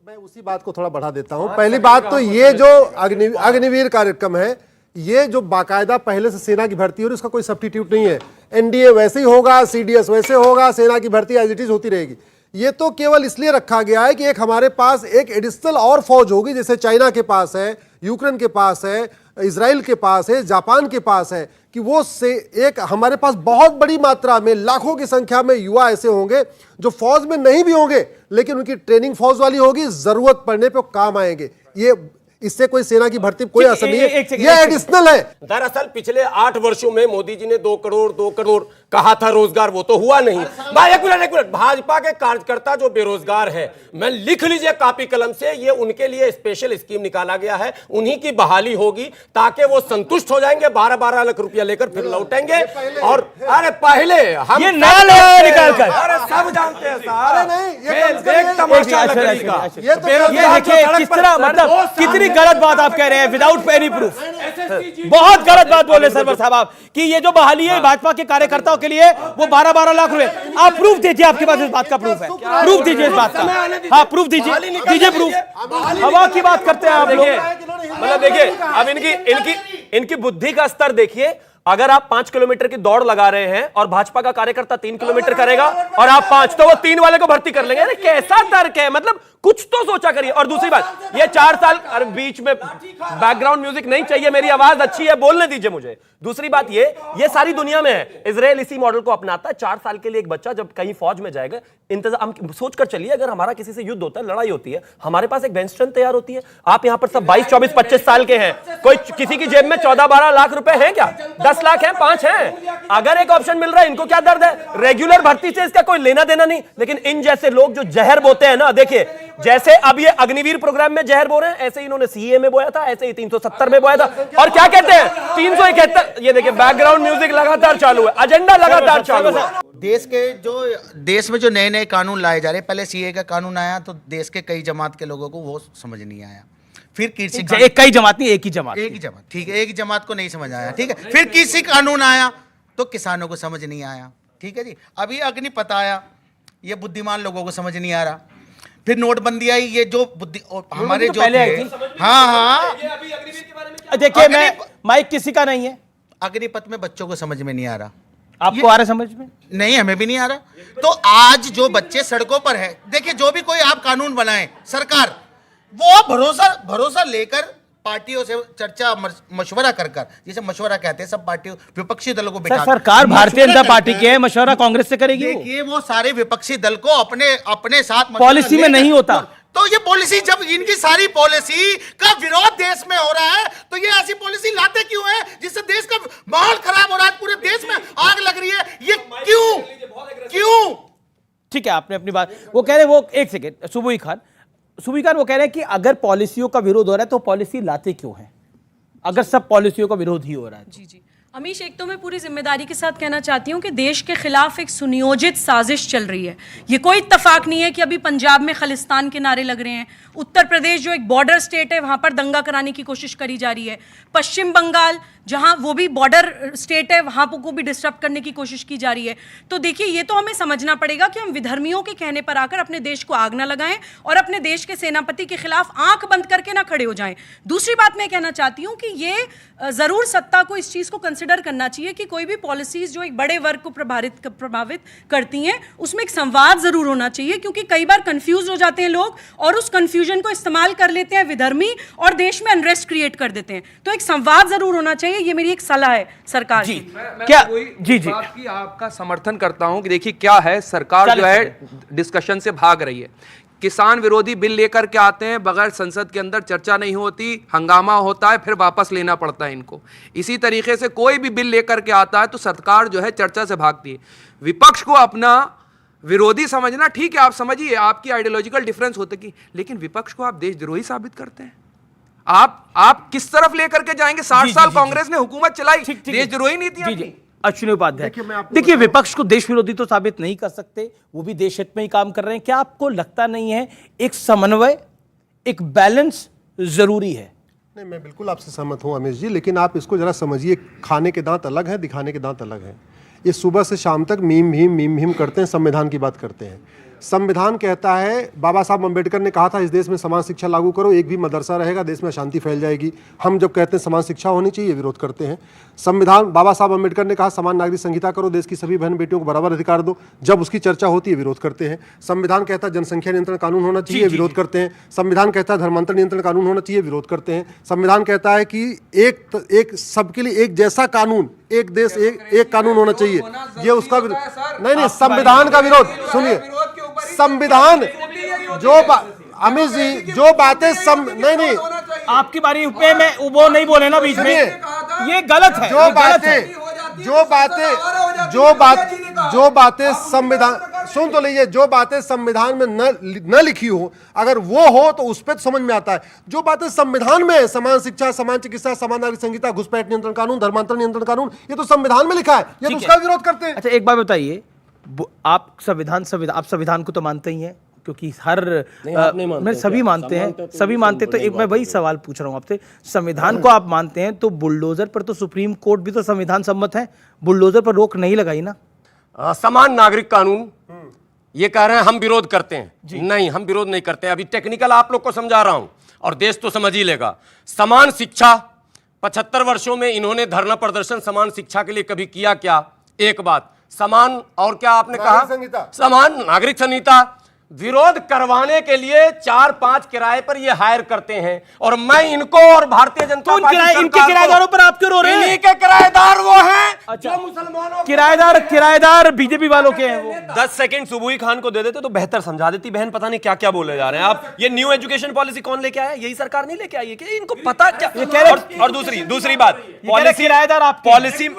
मैं उसी बात को थोड़ा बढ़ा देता हूं। पहली बात तो ये जो अग्निवीर कार्यक्रम है, ये जो बाकायदा पहले से सेना की भर्ती हो रही है, उसका कोई सब्स्टिट्यूट नहीं है। एनडीए वैसे ही होगा, सीडीएस वैसे होगा, सेना की भर्ती एज इट इज होती रहेगी। ये तो केवल इसलिए रखा गया है कि एक हमारे पास एक एडिशनल और फौज होगी, जैसे चाइना के पास है, यूक्रेन के पास है, इजराइल के पास है, जापान के पास है, कि वो से एक हमारे पास बहुत बड़ी मात्रा में, लाखों की संख्या में युवा ऐसे होंगे जो फौज में नहीं भी होंगे, लेकिन उनकी ट्रेनिंग फौज वाली होगी, जरूरत पड़ने पे काम आएंगे। ये इससे कोई सेना की भर्ती कोई असर नहीं है, ये एडिशनल है। दरअसल पिछले 8 वर्षों में मोदी जी ने 2 करोड़ कहा था रोजगार, वो तो हुआ नहीं। भाई एक मिनट, भाजपा के कार्यकर्ता जो बेरोजगार है, मैं लिख लीजिए कापी कलम से, ये उनके लिए स्पेशल स्कीम निकाला गया है, उन्हीं की बहाली होगी ताकि वो संतुष्ट हो जाएंगे, 12-12 लाख रुपया लेकर फिर लौटेंगे। और अरे पहले हम ये नया लगाया निकाल कर, अरे सब जानते हैं अरे साहब, नहीं, ये खेल देख तमाशा लकड़ी का। ये तो ये देखिए किस तरह, मतलब कितनी गलत बात आप कह रहे हैं विदाउट एनी प्रूफ। बहुत गलत बात बोले सरवर साहब आप कि ये जो बहाली है भाजपा के कार्यकर्ताओं के लिए वो 12-12 लाख रुपए। आप प्रूफ दीजिए, आपके पास इस बात का प्रूफ है, प्रूफ दीजिए इस बात का। हाँ प्रूफ दीजिए प्रूफ। हवा की बात करते हैं आप लोग। मतलब देखिए अब इनकी बुद्धि का स्तर देखिए। अगर आप 5 किलोमीटर की दौड़ लगा रहे हैं और भाजपा का कार्यकर्ता 3 किलोमीटर करेगा और आप 5, तो वो 3 वाले को भर्ती कर लेंगे। अरे कैसा तर्क है, मतलब कुछ तो सोचा करिए। और दूसरी बात, ये 4 साल, अरे बीच में बैकग्राउंड म्यूजिक नहीं चाहिए, मेरी आवाज अच्छी है, बोलने दीजिए मुझे। दूसरी बात ये सारी दुनिया में है। इजराइल इसी मॉडल को अपनाता है। 4 साल के लिए एक बच्चा जब कहीं फौज में जाएगा, इंतजाम सोच कर चलिए, अगर हमारा किसी से युद्ध होता है, लड़ाई होती है, हमारे पास एक बेंच स्ट्रेंथ तैयार होती है। आप यहां पर सब 22, 24, 25 साल के हैं, कोई किसी की जेब में 14-12 लाख रुपए हैं क्या? 10 लाख हैं, 5 हैं। अगर एक ऑप्शन मिल रहा है, इनको क्या दर्द है? रेगुलर भर्ती से इसका कोई लेना देना नहीं। लेकिन इन जैसे लोग जो जहर बोते हैं ना, देखिए जैसे अब ये अग्निवीर प्रोग्राम में जहर बो रहे हैं, ऐसे इन्होंने सीए में बोया था, ऐसे ही 370 में बोया था। और क्या कहते हैं 371। ये देखिए बैकग्राउंड म्यूजिक लगातार चालू है, एजेंडा लगातार चालू है। देश में जो नए नए कानून लाए जा रहे हैं, पहले सीए का कानून आया तो देश के कई जमात के लोगों को वो समझ नहीं आया। फिर कृषि कई जमात नहीं, एक ही जमात, ठीक है, एक ही जमात को नहीं समझ आया, ठीक है। फिर कृषि कानून आया तो किसानों को समझ नहीं आया, ठीक है जी। अभी अग्निपथ आया, ये बुद्धिमान लोगों को समझ नहीं आ रहा। फिर नोटबंदी आई, ये जो बुद्धि हमारे जो हाँ देखिए, मैं माइक किसी का नहीं है। अग्निपथ में बच्चों को समझ में नहीं आ रहा। आपको आ रहा समझ में? नहीं, हमें भी नहीं आ रहा। तो आज जो बच्चे सड़कों पर है, देखिए जो भी कोई आप कानून बनाए सरकार, वो भरोसा लेकर पार्टियों से चर्चा मशवरा कर जिसे मशवरा कहते हैं, सब पार्टियों विपक्षी दलों को बिठा सरकार भारतीय जनता पार्टी की है, मशवरा कांग्रेस से करेगी। देखिए वो सारे विपक्षी दल को अपने साथ पॉलिसी में नहीं होता। तो ये पॉलिसी, जब इनकी सारी पॉलिसी का विरोध देश में हो रहा है, तो ये ऐसी पॉलिसी लाते क्यों है जिससे देश का माहौल खराब हो रहा है, पूरे देश में आग लग रही है? ये क्यों? ठीक है, आपने अपनी बात, वो कह रहे, वो एक सेकेंड, सुबुई खान वो कह रहे हैं कि अगर पॉलिसियों का विरोध हो रहा है तो पॉलिसी लाते क्यों है, अगर सब पॉलिसियों का विरोध ही हो रहा है? जी अमीश, एक तो मैं पूरी जिम्मेदारी के साथ कहना चाहती हूँ कि देश के खिलाफ एक सुनियोजित साजिश चल रही है। ये कोई इत्तेफाक नहीं है कि अभी पंजाब में खालिस्तान के नारे लग रहे हैं, उत्तर प्रदेश जो एक बॉर्डर स्टेट है वहाँ पर दंगा कराने की कोशिश करी जा रही है, पश्चिम बंगाल जहाँ वो भी बॉर्डर स्टेट है वहाँ को भी डिस्टर्ब करने की कोशिश की जा रही है। तो देखिए, ये तो हमें समझना पड़ेगा कि हम विधर्मियों के कहने पर आकर अपने देश को आग ना लगाएं और अपने देश के सेनापति के खिलाफ आंख बंद करके ना खड़े हो जाएं। दूसरी बात मैं कहना चाहती हूँ कि ये ज़रूर सत्ता को इस चीज़ को कंसिडर करना चाहिए कि कोई भी पॉलिसीज़ जो एक बड़े वर्ग को प्रभावित करती हैं उसमें एक संवाद ज़रूर होना चाहिए, क्योंकि कई बार कंफ्यूज हो जाते हैं लोग और उस कंफ्यूजन को इस्तेमाल कर लेते हैं विधर्मी और देश में अनरेस्ट क्रिएट कर देते हैं। तो एक संवाद ज़रूर होना चाहिए, ये मेरी एक सलाह है सरकार की। क्या जी बात की आपका समर्थन करता हूं कि देखिए क्या है, सरकार जो है डिस्कशन से भाग रही है। किसान विरोधी बिल लेकर के आते हैं, बगैर संसद के अंदर चर्चा नहीं होती, हंगामा होता है, फिर वापस लेना पड़ता है इनको। इसी तरीके से कोई भी बिल लेकर के आता है तो सरकार जो है चर्चा से भागती है। विपक्ष को अपना विरोधी समझना ठीक है, आप समझिए, आपकी आइडियोलॉजिकल डिफरेंस होती है, लेकिन विपक्ष को आप देशद्रोही साबित करते हैं। आप किस तरफ लेकर के जाएंगे? 60 साल कांग्रेस ने हुकूमत चलाई, देशद्रोही नीति। अश्विनी उपाध्याय, देखिए विपक्ष को देश विरोधी तो साबित नहीं कर सकते, वो भी देश हित में ही काम कर रहे हैं। क्या आपको लगता नहीं है एक समन्वय, एक बैलेंस जरूरी है? नहीं, मैं बिल्कुल आपसे सहमत हूं अमीश जी, लेकिन आप इसको जरा समझिए, खाने के दांत अलग है, दिखाने के दांत अलग है। ये सुबह से शाम तक मीम भीम करते हैं, संविधान की बात करते हैं। संविधान कहता है, बाबा साहब अम्बेडकर ने कहा था इस देश में समान शिक्षा लागू करो, एक भी मदरसा रहेगा देश में अशांति फैल जाएगी। हम जब कहते हैं समान शिक्षा होनी चाहिए, विरोध करते हैं। संविधान, बाबा साहब अम्बेडकर ने कहा समान नागरिक संहिता करो, देश की सभी बहन बेटियों को बराबर अधिकार दो, जब उसकी चर्चा होती है विरोध करते हैं। संविधान कहता है जनसंख्या नियंत्रण कानून होना चाहिए, विरोध करते हैं। संविधान कहता है धर्मांतर नियंत्रण कानून होना चाहिए, विरोध करते हैं। संविधान कहता है कि एक सबके लिए एक जैसा कानून, एक देश एक कानून होना चाहिए, ये उसका नहीं, संविधान का विरोध। सुनिए, संविधान जो अमित जी जो बातें नहीं, आपकी बारी पे मैं वो नहीं बोले ना बीच में, ये गलत है। जो बातें जो बातें संविधान, सुन तो लीजिए, जो बातें संविधान में न लिखी हो, अगर वो हो तो उस पर तो समझ में आता है। जो बातें संविधान में है, समान शिक्षा, समान चिकित्सा, समान नागरिक संहिता, घुसपैठ नियंत्रण कानून, धर्मांतरण नियंत्रण कानून, ये तो संविधान में लिखा है, ये तो उसका विरोध करते हैं। अच्छा एक बात बताइए, आप संविधान को तो मानते ही हैं, क्योंकि मैं सभी मानते हैं, सभी मानते। तो एक मैं वही सवाल पूछ रहा हूं आपसे, संविधान को आप मानते हैं तो बुलडोजर पर तो सुप्रीम कोर्ट भी तो संविधान सम्मत है, बुलडोजर पर रोक नहीं लगाई ना? समान नागरिक कानून ये कह रहे हैं हम विरोध करते हैं, नहीं हम विरोध नहीं करते हैं। अभी टेक्निकल आप लोग को समझा रहा हूं और देश तो समझ ही लेगा। समान शिक्षा, 75 वर्षों में इन्होंने धरना प्रदर्शन समान शिक्षा के लिए कभी किया क्या? एक बात। समान और क्या आपने कहा? समान नागरिक संहिता विरोध करवाने के लिए 4-5 किराए पर ये हायर करते हैं, और मैं इनको और भारतीय जनता पार्टी इनके किराएदारों पर आप क्यों रो रहे हैं? इन्हीं के किराएदार वो हैं। अच्छा, मुसलमानों किराएदार बीजेपी वालों के हैं वो। 10 सेकंड सुबुई खान को दे देते तो बेहतर समझा देती। बहन पता नहीं क्या क्या बोले जा रहे हैं आप। ये न्यू एजुकेशन पॉलिसी कौन लेके आया? यही सरकार नहीं लेके आई है क्या? इनको पता क्या? और दूसरी बात, पॉलिसी किराएदार आप पॉलिसी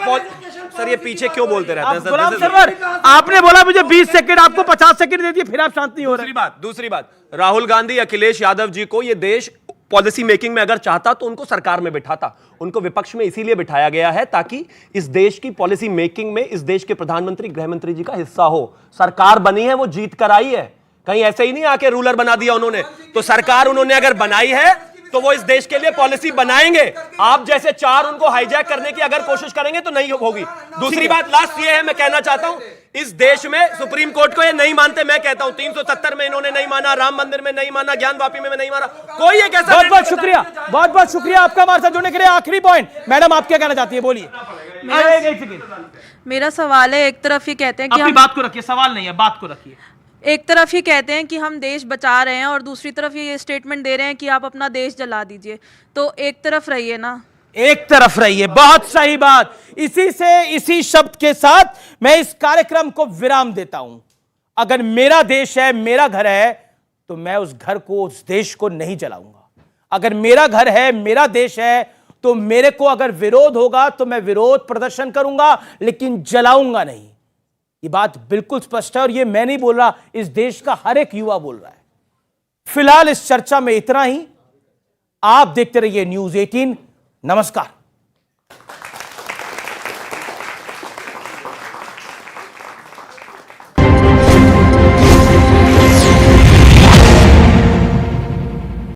सर ये पीछे क्यों बोलते रहते हैं? आपने बोला मुझे 20 सेकंड, आपको 50 सेकंड दे दिए, फिर आप शांत नहीं हो रहे। दूसरी बात, राहुल गांधी, अखिलेश यादव जी को ये देश पॉलिसी मेकिंग में अगर चाहता तो उनको सरकार में बिठाता। उनको विपक्ष में इसीलिए बिठाया गया है ताकि इस देश की पॉलिसी मेकिंग में इस देश के प्रधानमंत्री, गृह मंत्री जी का हिस्सा हो। सरकार बनी है, वो जीत कर आई है, कहीं ऐसे ही नहीं आके रूलर बना दिया उन्होंने। तो सरकार उन्होंने अगर बनाई है तो वो इस देश के लिए पॉलिसी बनाएंगे। आप जैसे 4 उनको हाईजैक करने की अगर कोशिश करेंगे तो नहीं होगी। दूसरी बात लास्ट ये है, मैं कहना चाहता हूं, इस देश में सुप्रीम कोर्ट को ये नहीं मानते। मैं कहता हूं 370 में इन्होंने नहीं माना, राम मंदिर में नहीं माना, ज्ञान वापी में नहीं माना, कोई एक ऐसा। बहुत बहुत शुक्रिया आपका हमारे साथ जुड़ने के लिए। आखिरी पॉइंट, मैडम आप क्या कहना चाहती है, बोलिए। मेरा सवाल है, एक तरफ ये कहते हैं कि अपनी बात को रखिए, सवाल नहीं है, बात को रखिए। एक तरफ ये कहते हैं कि हम देश बचा रहे हैं और दूसरी तरफ ये स्टेटमेंट दे रहे हैं कि आप अपना देश जला दीजिए। तो एक तरफ रहिए ना, एक तरफ रहिए। बहुत सही बात। इसी शब्द के साथ मैं इस कार्यक्रम को विराम देता हूं। अगर मेरा देश है, मेरा घर है, तो मैं उस घर को, उस देश को नहीं जलाऊंगा। अगर मेरा घर है, मेरा देश है, तो मेरे को अगर विरोध होगा तो मैं विरोध प्रदर्शन करूंगा, लेकिन जलाऊंगा नहीं। ये बात बिल्कुल स्पष्ट है, और ये मैं नहीं बोल रहा, इस देश का हर एक युवा बोल रहा है। फिलहाल इस चर्चा में इतना ही। आप देखते रहिए न्यूज़ 18। नमस्कार।